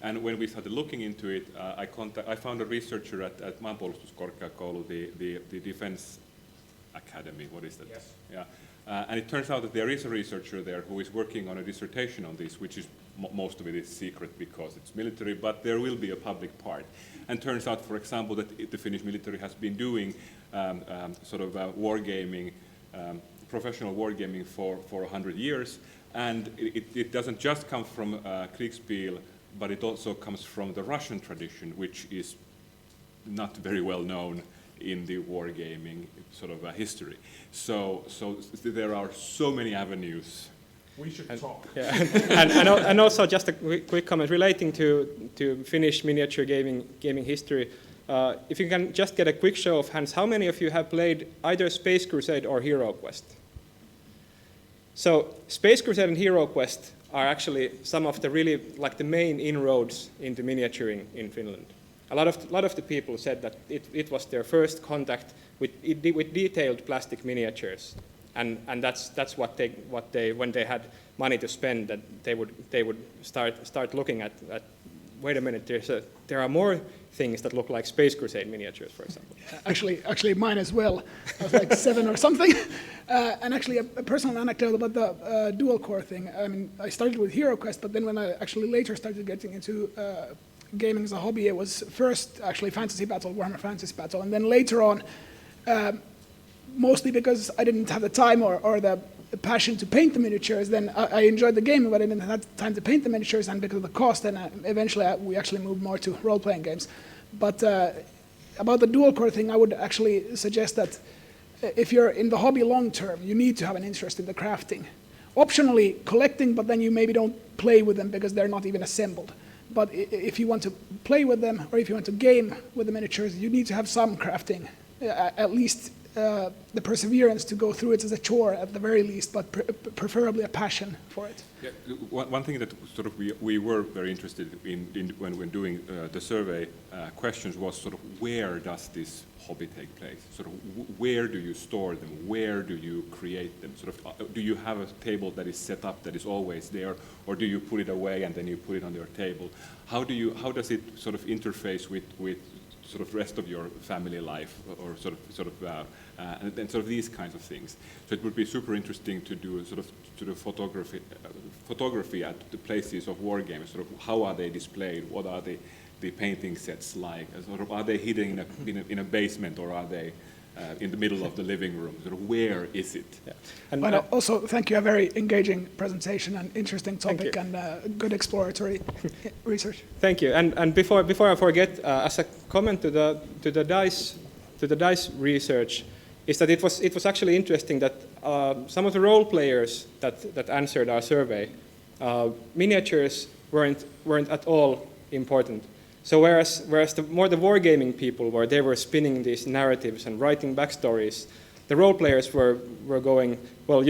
And when we started looking into it, I found a researcher at Maanpuolustuskorkeakoulu, the Defense Academy. What is that? Yes. Yeah. And it turns out that there is a researcher there who is working on a dissertation on this, which is most of it is secret because it's military, but there will be a public part. And turns out, for example, that the Finnish military has been doing wargaming, professional wargaming for 100 years. And it doesn't just come from Kriegspiel, but it also comes from the Russian tradition, which is not very well known in the wargaming history. So there are so many avenues. We should talk. Yeah. and also just a quick comment relating to Finnish miniature gaming history. If you can just get a quick show of hands, how many of you have played either Space Crusade or Hero Quest? So Space Crusade and Hero Quest are actually some of the really, like, the main inroads into miniaturing in Finland. A lot of the people said that it was their first contact with detailed plastic miniatures, and that's what they when they had money to spend, that they would start looking at. Wait a minute, there are more things that look like Space Crusade miniatures, for example. Actually, mine as well. I was like 7 or something. And actually, a personal anecdote about the dual core thing. I mean, I started with Hero Quest, but then when I actually later started getting into gaming as a hobby, it was first actually Fantasy Battle, Warhammer Fantasy Battle, and then later on, mostly because I didn't have the time or the passion to paint the miniatures, then I enjoyed the game, but I didn't have time to paint the miniatures, and because of the cost, then eventually we actually moved more to role-playing games. But about the dual core thing, I would actually suggest that if you're in the hobby long-term, you need to have an interest in the crafting. Optionally collecting, but then you maybe don't play with them because they're not even assembled. But if you want to play with them, or if you want to game with the miniatures, you need to have some crafting, at least the perseverance to go through it as a chore at the very least, but preferably a passion for it. Yeah, one thing that we were very interested in when doing the survey questions was where does this hobby take place? Where do you store them? Where do you create them? Do you have a table that is set up that is always there, or do you put it away and then you put it on your table? How does it interface with rest of your family life, or and these kinds of things? So it would be super interesting to do photography at the places of war games. How are they displayed? What are the painting sets like? Are they hidden in a basement, or are they in the middle of the living room? Where is it? Yeah. And also, thank you, a very engaging presentation and interesting topic and good exploratory research. Thank you. And before I forget, as a comment to the dice research, is that it was actually interesting that some of the role players that answered our survey, miniatures weren't at all important. So whereas the wargaming people they were spinning these narratives and writing backstories, the role players were going, well,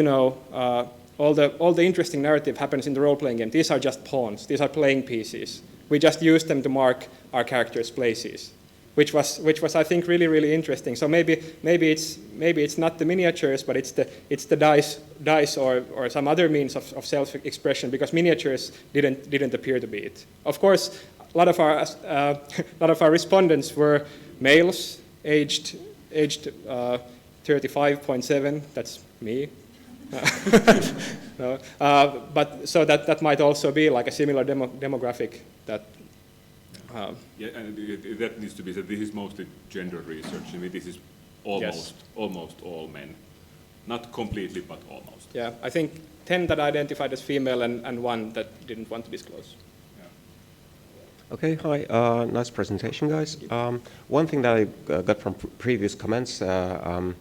all the interesting narrative happens in the role-playing game. These are just pawns. These are playing pieces. We just use them to mark our characters' places, which was I think really interesting. So maybe it's not the miniatures, but it's the dice or some other means of self-expression, because miniatures didn't appear to be it. Of course, a lot of our respondents were males, aged 35.7. That's me. But so that might also be like a similar demographic that. Yeah, and that needs to be said. This is mostly gender research. I mean, this is almost all men, not completely, but almost. Yeah, I think 10 that identified as female and 1 that didn't want to disclose. Okay, hi. Nice presentation, guys. One thing that I got from previous comments, I've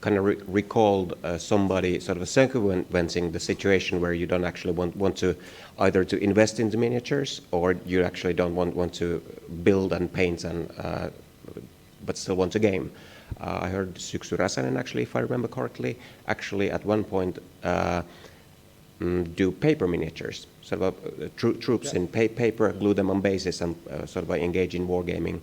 kind of recalled somebody sort of circumventing the situation where you don't actually want to either to invest in the miniatures or you actually don't want to build and paint and but still want to game. I heard Syksy Räsänen, actually, if I remember correctly, actually at one point do paper miniatures, sort of troops in paper, glue them on bases, and sort of engage in wargaming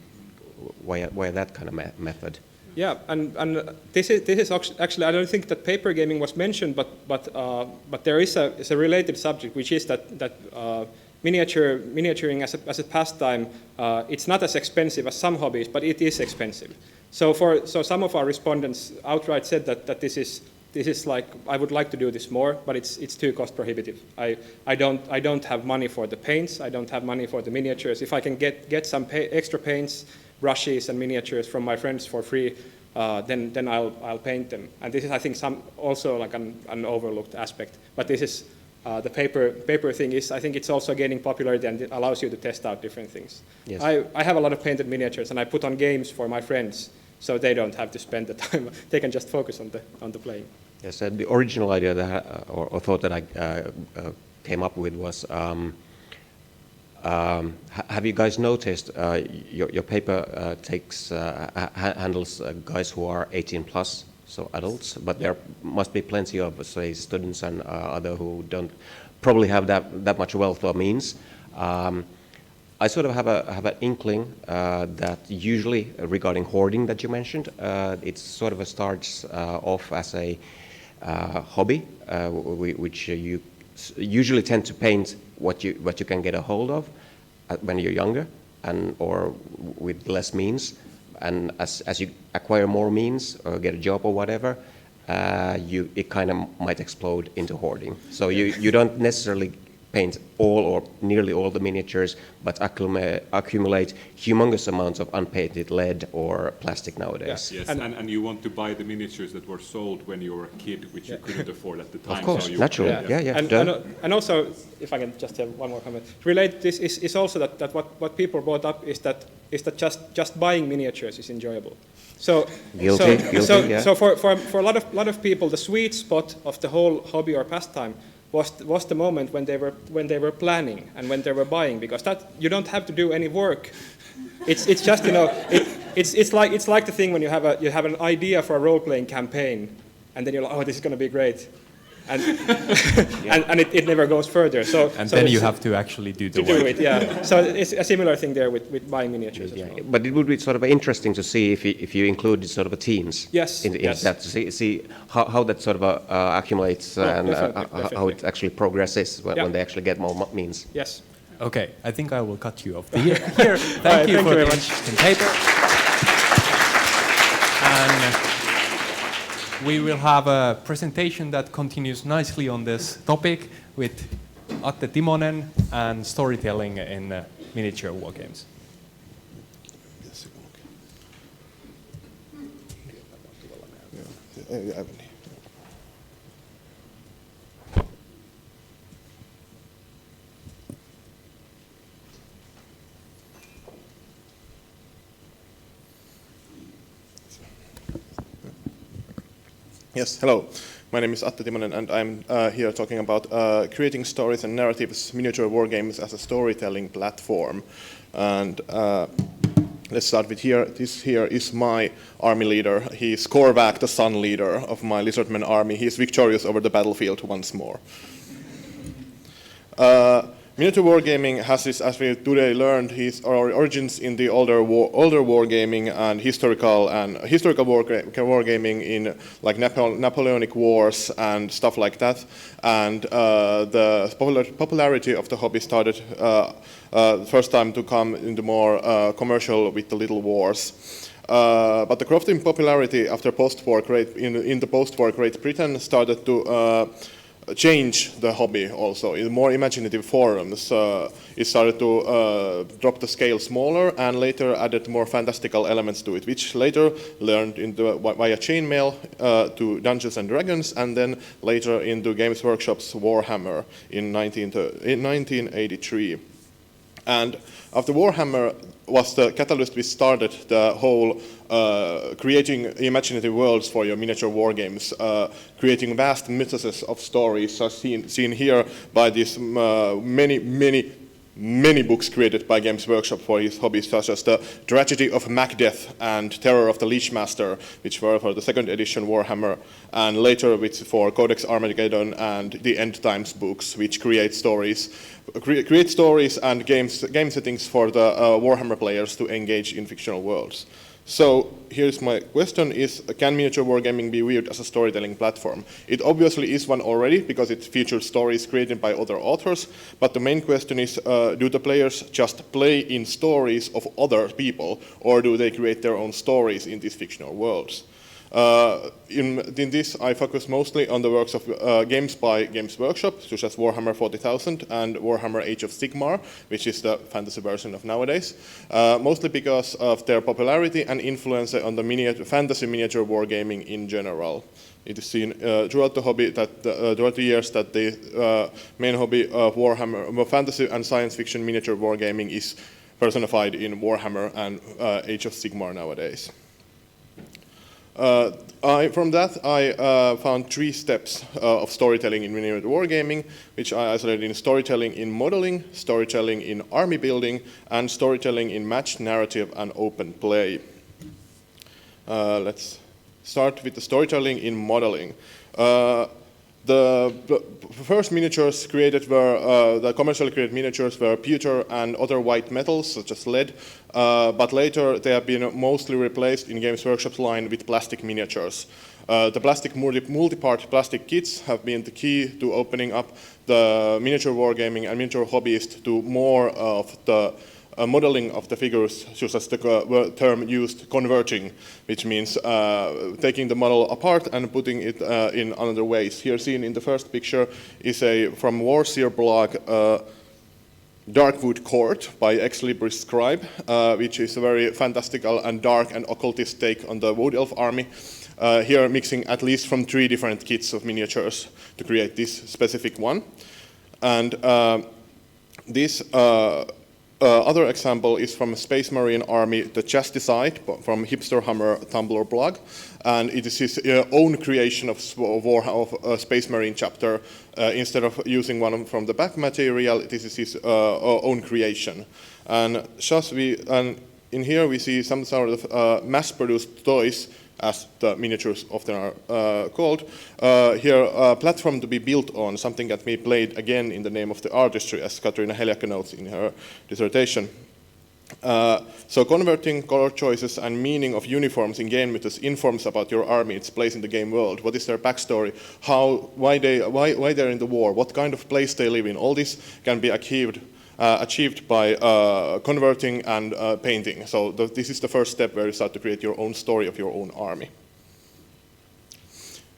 via that kind of method. Yeah, and this is actually, I don't think that paper gaming was mentioned, but there is a related subject, which is that miniaturing as a pastime, it's not as expensive as some hobbies, but it is expensive. So some of our respondents outright said that this is like, I would like to do this more, but it's too cost prohibitive. I don't have money for the paints. I don't have money for the miniatures. If I can get some extra paints, brushes and miniatures from my friends for free, then I'll paint them. And this is, I think, also like an overlooked aspect. But this is the paper thing is, I think it's also gaining popularity and it allows you to test out different things. Yes. I have a lot of painted miniatures and I put on games for my friends, so they don't have to spend the time. They can just focus on the playing. Yes, the original idea that or thought that I came up with was. Have you guys noticed your paper handles guys who are 18 plus, so adults, but there must be plenty of, say, students and other who don't probably have that much wealth or means. I sort of have an inkling that usually regarding hoarding that you mentioned, it sort of starts off as a hobby, which you usually tend to paint what you can get a hold of when you're younger or with less means, and as you acquire more means or get a job or whatever, it kind of might explode into hoarding. So you don't necessarily paint all or nearly all the miniatures, but accumulate humongous amounts of unpainted lead or plastic nowadays. Yes, and you want to buy the miniatures that were sold when you were a kid, which you couldn't afford at the time. Of course, so naturally. Yeah. And also, if I can just have one more comment, relate this is also that what people brought up is that just buying miniatures is enjoyable. So guilty, yeah. So for a lot of people, the sweet spot of the whole hobby or pastime was the moment when they were planning and when they were buying, because that you don't have to do any work. It's just it's like the thing when you have an idea for a role-playing campaign, and then you're like, oh, this is going to be great, and and it never goes further. So then you have to actually do the work. Do it, yeah. So it's a similar thing there with buying miniatures as well. But it would be sort of interesting to see if you included sort of teens. Yes. In that to see how that sort of accumulates and definitely. how it actually progresses when they actually get more means. Yes. Okay, I think I will cut you off here. Thank you for the interesting paper. And we will have a presentation that continues nicely on this topic with Atte Timonen and storytelling in miniature wargames. Yes, hello. My name is Atte Timonen, and I'm here talking about creating stories and narratives, miniature wargames as a storytelling platform. And let's start with here. This here is my army leader. He's Korvac, the sun leader of my lizardman army. He's victorious over the battlefield once more. Miniature wargaming has its, as we today learned, his origins in the older wargaming and historical wargaming in like Napoleonic Wars and stuff like that. And the popularity of the hobby started first time to come into more commercial with the Little Wars. But the growth in popularity after post-war in the post-war Great Britain started to change the hobby also in more imaginative forums. It started to drop the scale smaller and later added more fantastical elements to it, which later learned via chainmail to Dungeons and Dragons, and then later into Games Workshop's Warhammer in 1983. And after Warhammer was the catalyst which started the whole creating imaginative worlds for your miniature war games, creating vast mythoses of stories, as seen here by these many books created by Games Workshop for his hobbies, such as The Tragedy of Macbeth and Terror of the Leechmaster, which were for the second edition Warhammer, and later for Codex Armageddon and the End Times books, which create stories and game settings for the Warhammer players to engage in fictional worlds. So here's my question is, can miniature wargaming be viewed as a storytelling platform? It obviously is one already, because it features stories created by other authors, but the main question is, do the players just play in stories of other people, or do they create their own stories in these fictional worlds? In this, I focus mostly on the works of games by Games Workshop, such as Warhammer 40,000 and Warhammer Age of Sigmar, which is the fantasy version of nowadays, mostly because of their popularity and influence on the fantasy miniature wargaming in general. It is seen throughout the hobby that throughout the years that the main hobby of Warhammer, fantasy and science fiction miniature wargaming is personified in Warhammer and Age of Sigmar nowadays. From that, I found 3 steps of storytelling in miniature wargaming, which I isolated in storytelling in modeling, storytelling in army building, and storytelling in matched narrative and open play. Let's start with the storytelling in modeling. The first miniatures created were, the commercially created miniatures were pewter and other white metals, such as lead, but later they have been mostly replaced in Games Workshop's line with plastic miniatures. The plastic multi-part plastic kits have been the key to opening up the miniature wargaming and miniature hobbyist to more of the modeling of the figures, just as the term used, converting, which means taking the model apart and putting it in another ways. Here seen in the first picture is from Warseer blog, Darkwood Court by Ex Libris Scribe, which is a very fantastical and dark and occultist take on the Wood Elf army. Here mixing at least from 3 different kits of miniatures to create this specific one. And this other example is from Space Marine Army, the Chasticide, from Hipster Hammer Tumblr blog, and it is his own creation of Space Marine chapter. Instead of using one from the back material, this is his own creation. And in here we see some sort of mass-produced toys, as the miniatures often are called. Here, a platform to be built on, something that we played again in the name of the artistry, as Katriina Heljakka notes in her dissertation. So converting color choices and meaning of uniforms in game mythos informs about your army, its place in the game world. What is their backstory? Why they're in the war? What kind of place they live in? All this can be achieved by converting and painting. So this is the first step where you start to create your own story of your own army.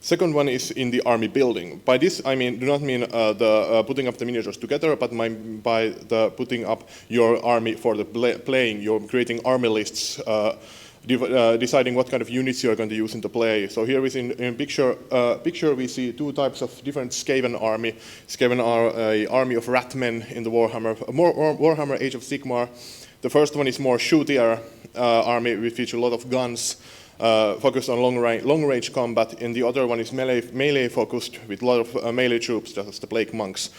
Second one is in the army building. By this I do not mean the putting up the miniatures together, but by the putting up your army for the playing. You're creating army lists, deciding what kind of units you're going to use in the play. So here we see in picture we see 2 types of different Skaven army. Skaven are an army of ratmen in the Warhammer Age of Sigmar. The first one is more shootier army, which feature a lot of guns, focused on long range combat, and the other one is melee focused with a lot of melee troops, just as the Plague Monks.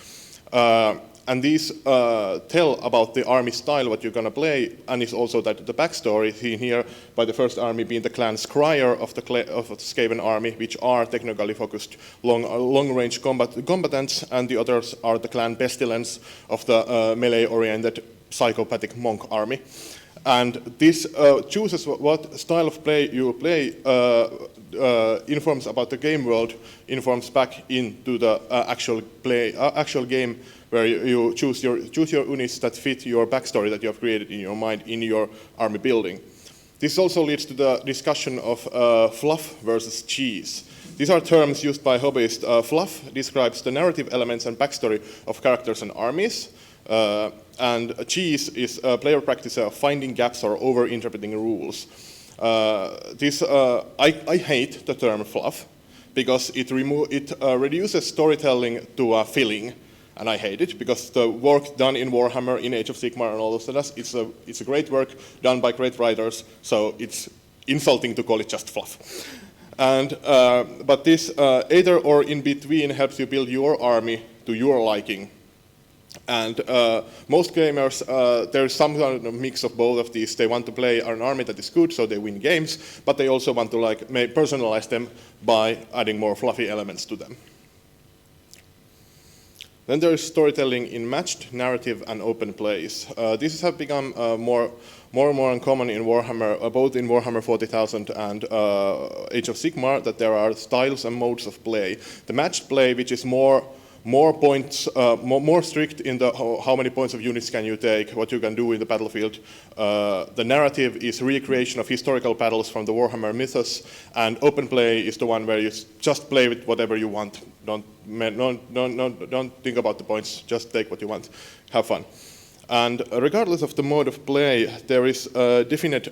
And these tell about the army style, what you're going to play, and it's also that the backstory seen here by the first army being the clan Scryer of the Skaven army, which are technically focused long-range combatants, and the others are the clan Pestilence of the melee-oriented psychopathic monk army. And this chooses what style of play you play, informs about the game world, informs back into the actual game, where you choose your units that fit your backstory that you have created in your mind in your army building. This also leads to the discussion of fluff versus cheese. These are terms used by hobbyists. Fluff describes the narrative elements and backstory of characters and armies. And cheese is a player practice of finding gaps or over-interpreting rules. I hate the term fluff because it reduces storytelling to a filling, and I hate it because the work done in Warhammer, in Age of Sigmar, and all those stuff, it's a great work done by great writers. So it's insulting to call it just fluff. And but this either or in between helps you build your army to your liking. And most gamers, there's some kind of mix of both of these. They want to play an army that is good, so they win games, but they also want to personalize them by adding more fluffy elements to them. Then there is storytelling in matched, narrative, and open plays. These have become more and more uncommon in Warhammer, both in Warhammer 40,000 and Age of Sigmar, that there are styles and modes of play. The matched play, which is more points, more strict in the how many points of units can you take, what you can do in the battlefield. The narrative is recreation of historical battles from the Warhammer mythos, and open play is the one where you just play with whatever you want. Don't think about the points, just take what you want, have fun. And regardless of the mode of play, there is a definite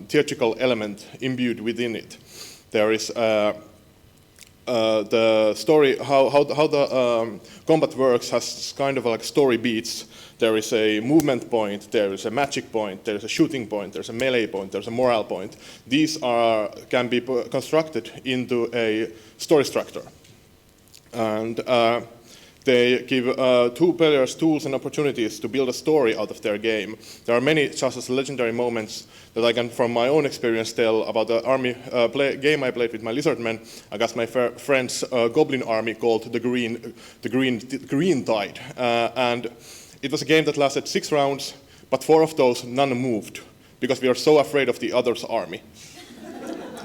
theatrical element imbued within it. There is the story, how the combat works has kind of like story beats. There is a movement point, there is a magic point, there is a shooting point, there's a melee point, there's a morale point. These can be constructed into a story structure. And they give two players tools and opportunities to build a story out of their game. There are many just as legendary moments that I can, from my own experience, tell about the army game I played with my lizardmen against my friend's goblin army called the Green Tide. And it was a game that lasted 6 rounds, but 4 of those, none moved, because we were so afraid of the other's army.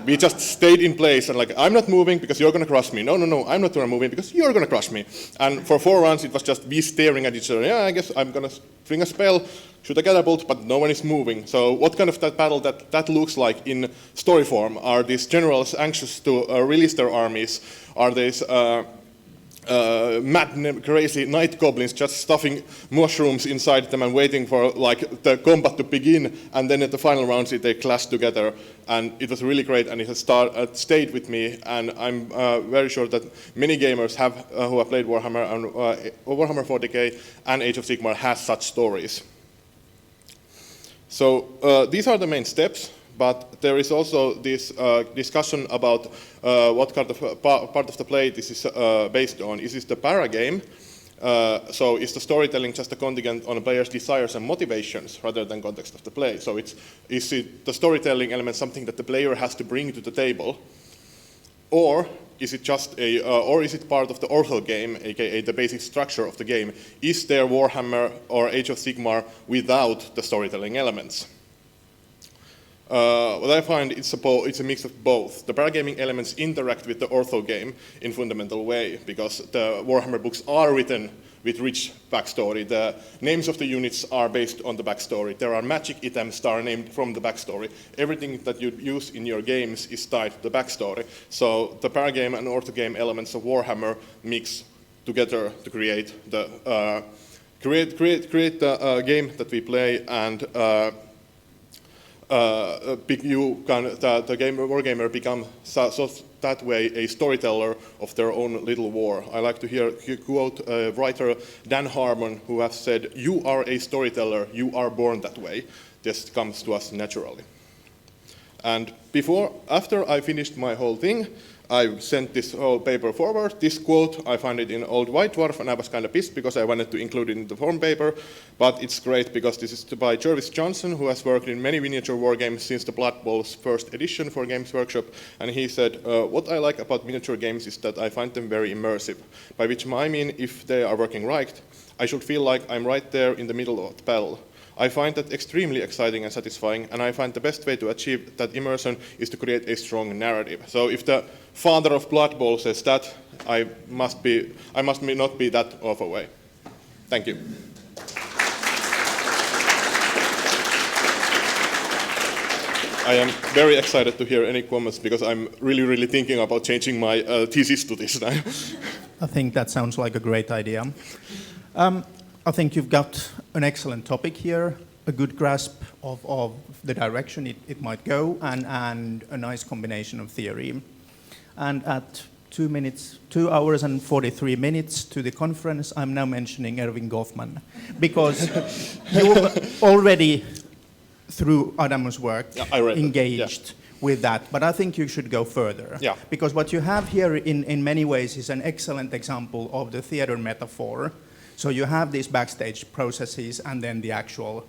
We just stayed in place and like, I'm not moving because you're going to crush me. No, I'm not moving because you're going to crush me. And for 4 rounds, it was just we staring at each other. Yeah, I guess I'm going to fling a spell, shoot a catapult, but no one is moving. So what kind of that battle that looks like in story form? Are these generals anxious to release their armies? Are these mad, crazy night goblins just stuffing mushrooms inside them and waiting for like the combat to begin, and then at the final rounds they clash together, and it was really great, and it has stayed with me, and I'm very sure that many gamers who have played Warhammer and Warhammer 40k and Age of Sigmar has such stories. So these are the main steps. But there is also this discussion about what kind of part of the play this is based on. Is this the para game? So is the storytelling just a contingent on a player's desires and motivations rather than context of the play? So is it the storytelling element something that the player has to bring to the table, or is it just or is it part of the ortho game, aka the basic structure of the game? Is there Warhammer or Age of Sigmar without the storytelling elements? What I find it's a mix of both. The paragaming elements interact with the ortho game in fundamental way because the Warhammer books are written with rich backstory. The names of the units are based on the backstory. There are magic items that are named from the backstory. Everything that you use in your games is tied to the backstory. So the paragame and ortho game elements of Warhammer mix together to create the game that we play, and the wargamer become so that way a storyteller of their own little war. I like to quote writer Dan Harmon, who has said, "You are a storyteller, you are born that way." This comes to us naturally. And after I finished my whole thing, I sent this whole paper forward. This quote, I found it in Old White Dwarf, and I was kind of pissed because I wanted to include it in the form paper, but it's great because this is by Jervis Johnson, who has worked in many miniature war games since the Blood Bowl's first edition for Games Workshop, and he said, what I like about miniature games is that I find them very immersive, by which I mean if they are working right, I should feel like I'm right there in the middle of the battle. I find that extremely exciting and satisfying, and I find the best way to achieve that immersion is to create a strong narrative. So if the father of Blood Bowl says that, I must not be that off away. Thank you. I am very excited to hear any comments because I'm really thinking about changing my thesis to this now. I think that sounds like a great idea. I think you've got an excellent topic here, a good grasp of the direction it might go, and a nice combination of theory. And at 2 hours and 43 minutes to the conference, I'm now mentioning Erving Goffman. Because you already, through Adam's work, engaged with that. But I think you should go further. Yeah. Because what you have here in many ways is an excellent example of the theater metaphor. So you have these backstage processes and then the actual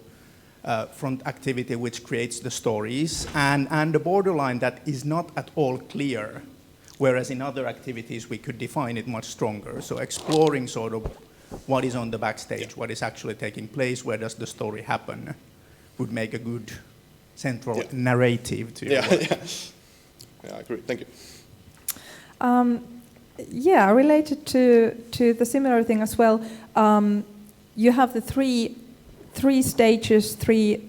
front activity which creates the stories, and the borderline that is not at all clear, whereas in other activities we could define it much stronger. So exploring sort of what is on the backstage, what is actually taking place, where does the story happen, would make a good central narrative to your work. Yeah, I agree. Thank you. Yeah, related to the similar thing as well, you have the three stages, three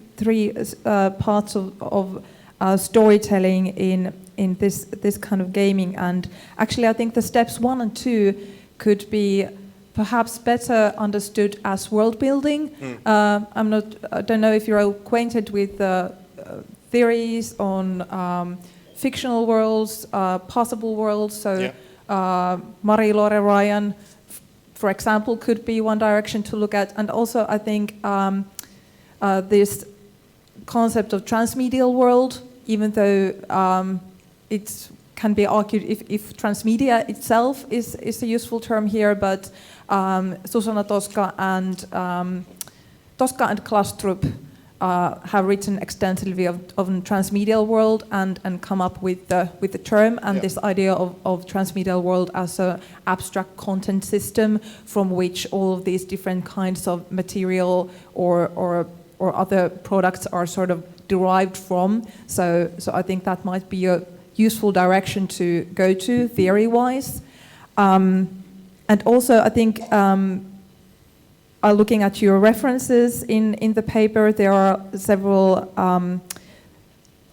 parts of storytelling in this kind of gaming, and actually I think the steps 1 and 2 could be perhaps better understood as world building. I don't know if you're acquainted with theories on fictional worlds, possible worlds. So Marie-Laure Ryan, for example, could be one direction to look at. And also I think this concept of transmedial world, even though it can be argued if transmedia itself is a useful term here, but Susanna Tosca and Klastrup have written extensively of transmedial world and come up with the term and this idea of transmedial world as an abstract content system from which all of these different kinds of material or other products are sort of derived from. So I think that might be a useful direction to go to theory-wise. And also I think looking at your references in the paper, there are several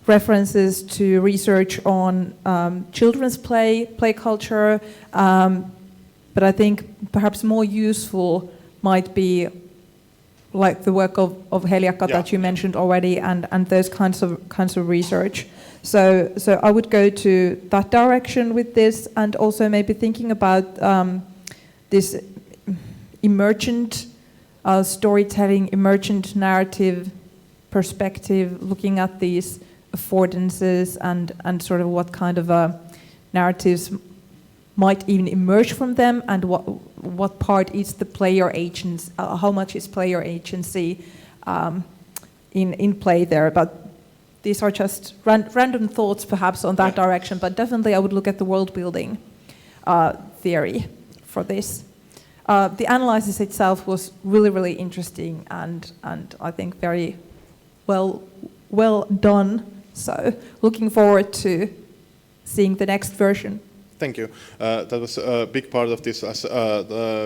references to research on children's play culture, but I think perhaps more useful might be like the work of Heljakka that you mentioned already, and those kinds of research. So I would go to that direction with this, and also maybe thinking about this emergent storytelling, emergent narrative perspective, looking at these affordances and sort of what kind of narratives might even emerge from them, and what part is the player agency, how much is player agency in play there. But these are just random thoughts perhaps on that direction, but definitely I would look at the world building theory for this. The analysis itself was really, really interesting and I think very well done. So looking forward to seeing the next version. Thank you. That was a big part of this, as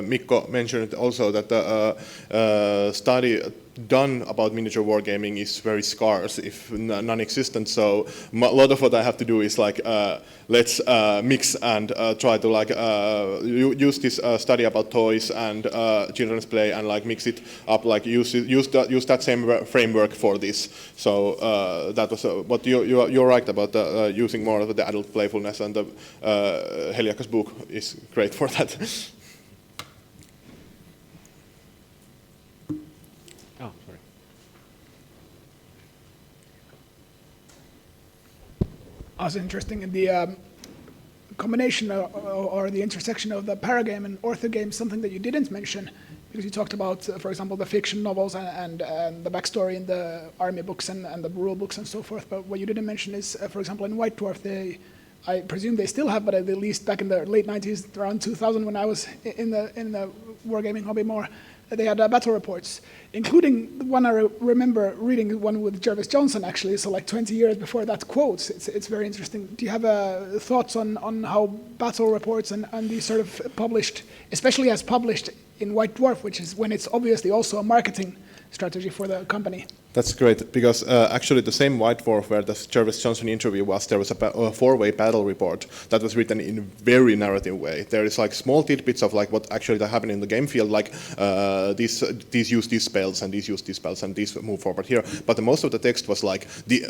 Mikko mentioned also, that the study done about miniature wargaming is very scarce, if non-existent. So a lot of what I have to do is like, let's mix and try to like use this study about toys and children's play and like mix it up, like use that same framework for this. So that was what you're right about using more of the adult playfulness, and the Heljakka's book is great for that. Also interesting in the combination or the intersection of the paragame and orthogame, something that you didn't mention, because you talked about, for example, the fiction novels and the backstory in the army books and the rule books and so forth. But what you didn't mention is, for example, in White Dwarf, I presume they still have, but at least back in the late 90s, around 2000, when I was in the wargaming hobby more, they had battle reports, including one I remember reading, one with Jervis Johnson actually, so like 20 years before that quote. It's very interesting. Do you have thoughts on how battle reports and these sort of published, especially as published in White Dwarf, which is when it's obviously also a marketing strategy for the company. That's great, because actually the same White Dwarf where the Jervis Johnson interview was, there was a four-way battle report that was written in a very narrative way. There is like small tidbits of like what actually happened in the game field, like these use these spells and these use these spells and these move forward here. But most of the text was like the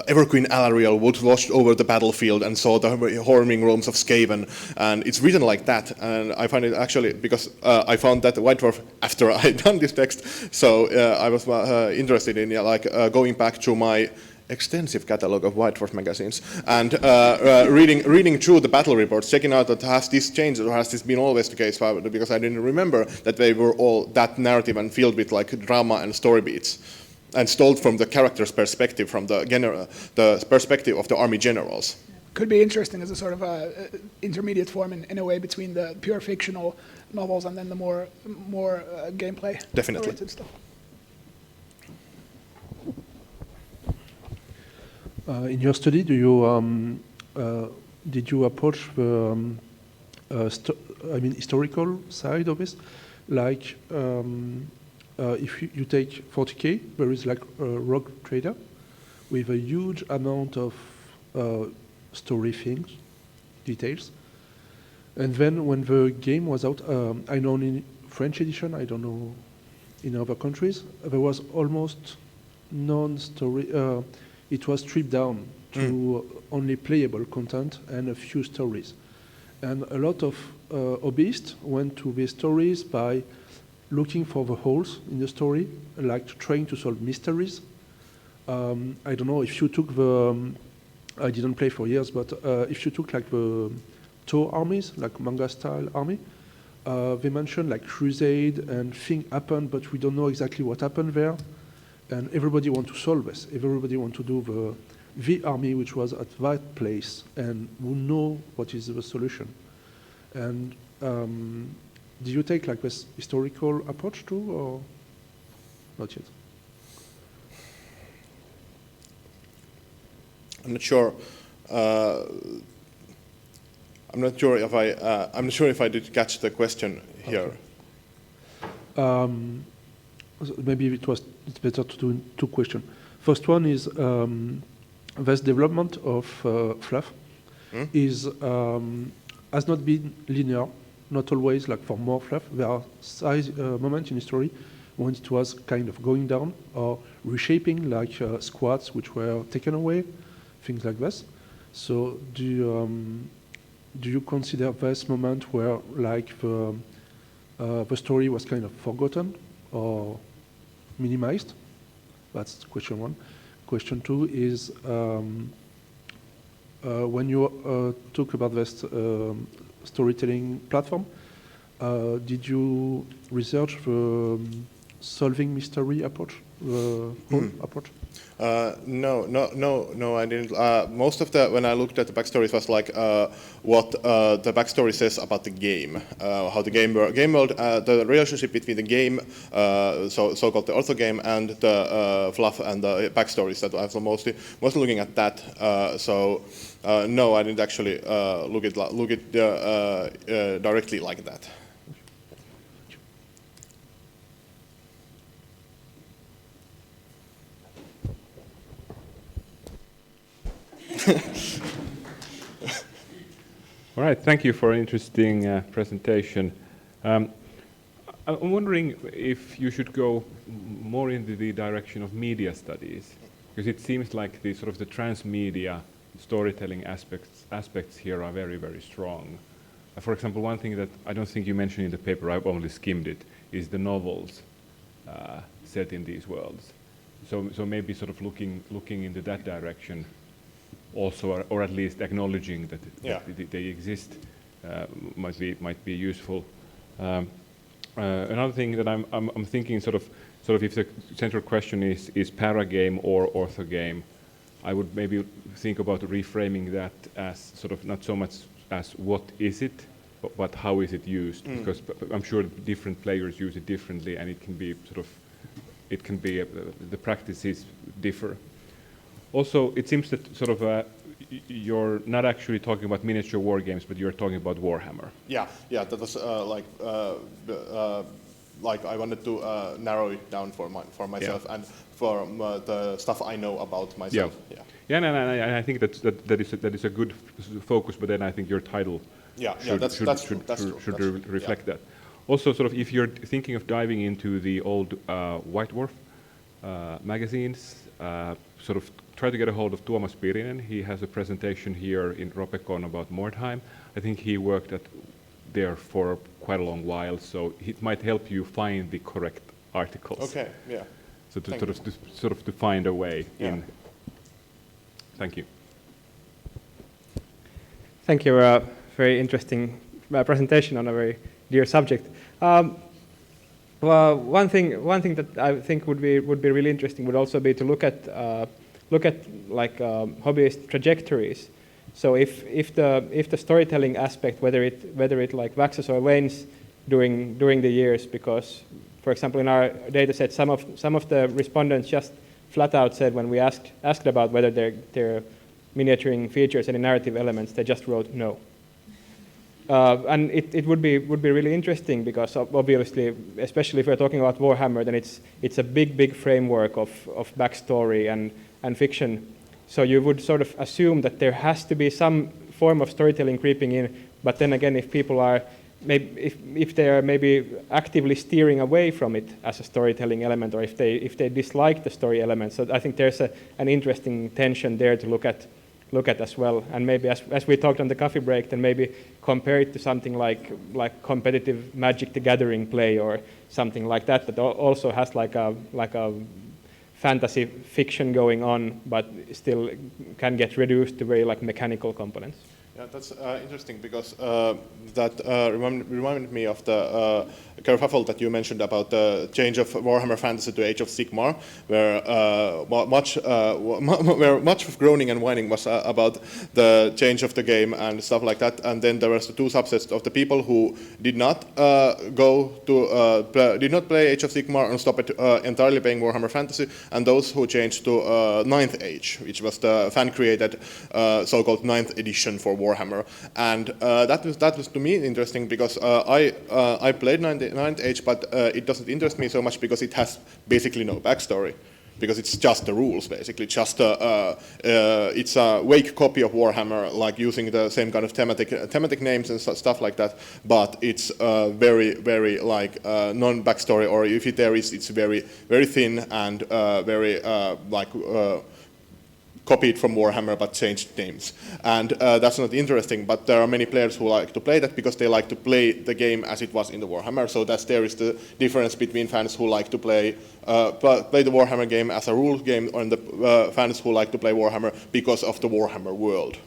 Everqueen Alariel would watch over the battlefield and saw the horming roams of Skaven, and it's written like that. And I find it actually, because I found that White Dwarf after I had done this text, so I was interested in going back to my extensive catalog of White Dwarf magazines and reading through the battle reports, checking out that has this changed or has this been always the case, because I didn't remember that they were all that narrative and filled with like drama and story beats and told from the character's perspective, from the perspective of the army generals. Could be interesting as a sort of intermediate form in a way between the pure fictional novels and then the more gameplay oriented stuff. In your study, do you did you approach the historical side of this? Like, if you take 40K, there is like a rogue trader with a huge amount of story things, details. And then when the game was out, I know in French edition, I don't know in other countries, there was almost non-story. It was stripped down to only playable content and a few stories. And a lot of hobbyists went to the stories by looking for the holes in the story, like trying to solve mysteries. I don't know if you took the, I didn't play for years, but if you took like the Thor armies, like manga style army, they mentioned like crusade and thing happened, but we don't know exactly what happened there. And everybody want to solve this. Everybody want to do the army which was at that place and who know what is the solution. And do you take like this historical approach too, or not yet? I'm not sure. I'm not sure if I'm not sure if I did catch the question here. Okay. Maybe it's better to do two questions. First one is this development of Fluff is has not been linear, not always like for more Fluff. There are moments in history when it was kind of going down or reshaping, like squads which were taken away, things like this. So do you consider this moment where like the story was kind of forgotten or minimized? That's question one. Question two is when you talk about this storytelling platform, did you research the solving mystery approach, the whole approach? No, I didn't. Most of when I looked at the backstories was like what the backstory says about the game, how the game world, the relationship between the game, so-called the ortho game, and the Fluff and the backstories. That I was mostly looking at that. No, I didn't actually look at directly like that. All right, thank you for an interesting presentation. I'm wondering if you should go more into the direction of media studies, because it seems like the sort of the transmedia storytelling aspects here are very, very strong. For example, one thing that I don't think you mentioned in the paper, I've only skimmed it, is the novels set in these worlds. So maybe sort of looking into that direction also, or at least acknowledging that they exist might be useful. Another thing that I'm thinking sort of if the central question is paragame or orthogame, I would maybe think about reframing that as sort of not so much as what is it, but how is it used? Because I'm sure different players use it differently, and it can be the practices differ. Also, it seems that sort of you're not actually talking about miniature war games, but you're talking about Warhammer. Yeah, that was like I wanted to narrow it down for myself and for the stuff I know about myself. Yeah, and I think that is a good focus. But then I think your title should reflect that. Also, sort of, if you're thinking of diving into the old White Dwarf magazines, sort of try to get a hold of Tuomas Pirinen. He has a presentation here in Ropecon about Mordheim. I think he worked there for quite a long while, so it might help you find the correct articles. Okay, yeah. So to find a way in. Thank you. Thank you. Very interesting presentation on a very dear subject. Well, one thing that I think would be really interesting would also be to look at like hobbyist trajectories. So if the storytelling aspect, whether it like waxes or wanes during the years, because for example in our data set some of the respondents just flat out said when we asked about whether they're miniaturing features any narrative elements, they just wrote no. And it would be really interesting because obviously, especially if we're talking about Warhammer, then it's a big framework of backstory and fiction. So you would sort of assume that there has to be some form of storytelling creeping in. But then again, if people are if they are maybe actively steering away from it as a storytelling element, or if they dislike the story element, so I think there's an interesting tension there to look at as well. And maybe as we talked on the coffee break, then maybe compare it to something like competitive Magic the Gathering play or something like that also has like a fantasy fiction going on, but still can get reduced to very like mechanical components. Yeah, that's interesting because that reminded me of the kerfuffle that you mentioned about the change of Warhammer Fantasy to Age of Sigmar, where much of groaning and whining was about the change of the game and stuff like that. And then there was the two subsets of the people who did not did not play Age of Sigmar and stopped entirely playing Warhammer Fantasy, and those who changed to Ninth Age, which was the fan-created so-called 9th edition for Warhammer. And that was to me interesting because I played Ninth Age, but it doesn't interest me so much because it has basically no backstory. Because it's just the rules, basically. Just it's a wake copy of Warhammer, like using the same kind of thematic names and stuff like that. But it's very like non-backstory, or if there is, it's very thin and very copied from Warhammer but changed names. And that's not interesting, but there are many players who like to play that because they like to play the game as it was in the Warhammer. So there is the difference between fans who like to play the Warhammer game as a rule game and the fans who like to play Warhammer because of the Warhammer world.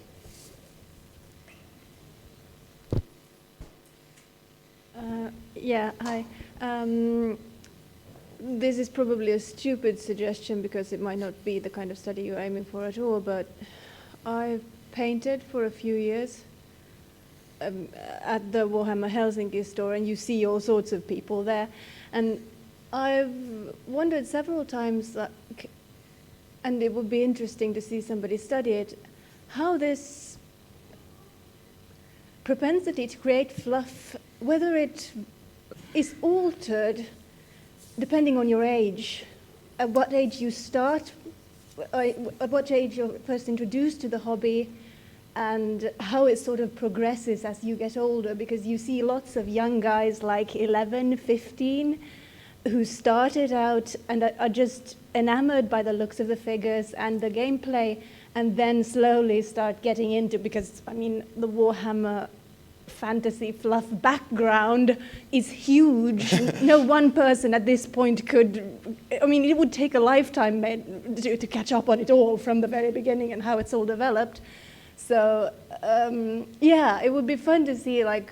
Yeah, hi. This is probably a stupid suggestion because it might not be the kind of study you're aiming for at all, but I've painted for a few years at the Warhammer Helsinki store, and you see all sorts of people there. And I've wondered several times, and it would be interesting to see somebody study it, how this propensity to create fluff, whether it is altered depending on your age, at what age you start, at what age you're first introduced to the hobby, and how it sort of progresses as you get older, because you see lots of young guys like 11, 15, who started out and are just enamored by the looks of the figures and the gameplay, and then slowly start getting into, because, I mean, the Warhammer fantasy fluff background is huge. No one person at this point could, I mean, it would take a lifetime to catch up on it all from the very beginning and how it's all developed. So yeah, it would be fun to see like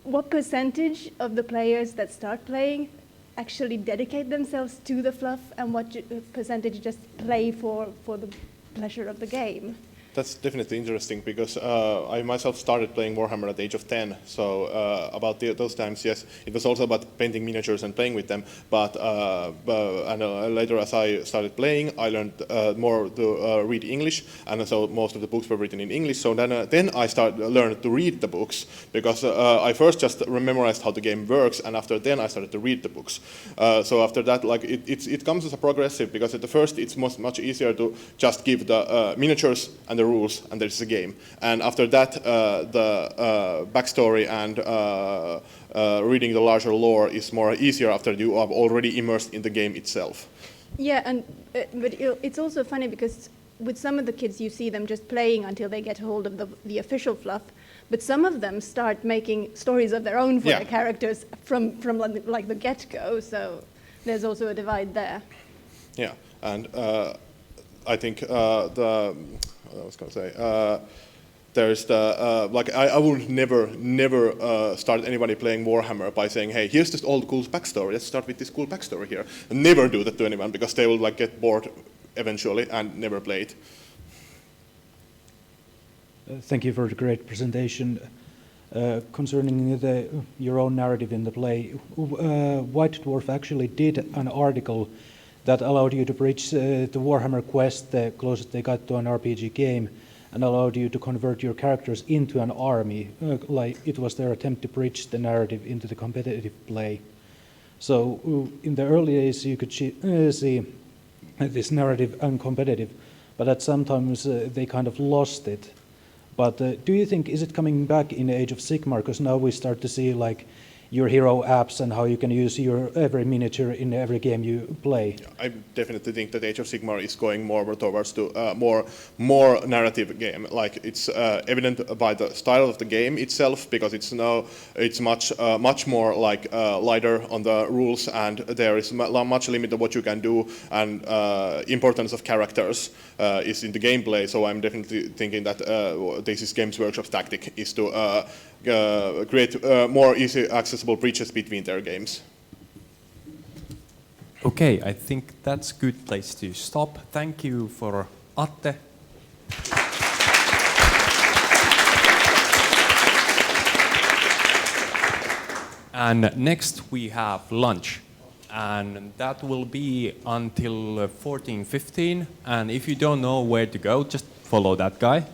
what percentage of the players that start playing actually dedicate themselves to the fluff and what percentage just play for the pleasure of the game. That's definitely interesting because I myself started playing Warhammer at the age of 10. So about those times, yes, it was also about painting miniatures and playing with them. But later, as I started playing, I learned more to read English, and so most of the books were written in English. So then I learned to read the books because I first just memorized how the game works, and after then I started to read the books. So after that, like it comes as a progressive because at the first it's much easier to just give the miniatures and the rules, and there's a game. And after that, the backstory and reading the larger lore is more easier after you are already immersed in the game itself. Yeah, and but it's also funny because with some of the kids you see them just playing until they get hold of the official fluff, but some of them start making stories of their own for their characters from like the get-go. So there's also a divide there. Yeah, and I think I was going to say, there's the, like, I would never start anybody playing Warhammer by saying, hey, here's this old cool backstory, let's start with this cool backstory here. And never do that to anyone, because they will like get bored eventually and never play it. Thank you for the great presentation. Concerning your own narrative in the play, White Dwarf actually did an article that allowed you to bridge the Warhammer quest the closest they got to an RPG game, and allowed you to convert your characters into an army, like it was their attempt to bridge the narrative into the competitive play. So in the early days you could see this narrative uncompetitive, but at sometimes they kind of lost it. But do you think, is it coming back in the Age of Sigmar? Because now we start to see like your hero apps and how you can use your every miniature in every game you play. I definitely think that Age of Sigmar is going more towards to more narrative game. Like it's evident by the style of the game itself, because it's much more like lighter on the rules, and there is much limit of what you can do, and importance of characters is in the gameplay. So I'm definitely thinking that this is Games Workshop's tactic is to create more easy accessible bridges between their games. Okay, I think that's a good place to stop. Thank you for Atte. And next we have lunch, and that will be until 14:15. And if you don't know where to go, just follow that guy.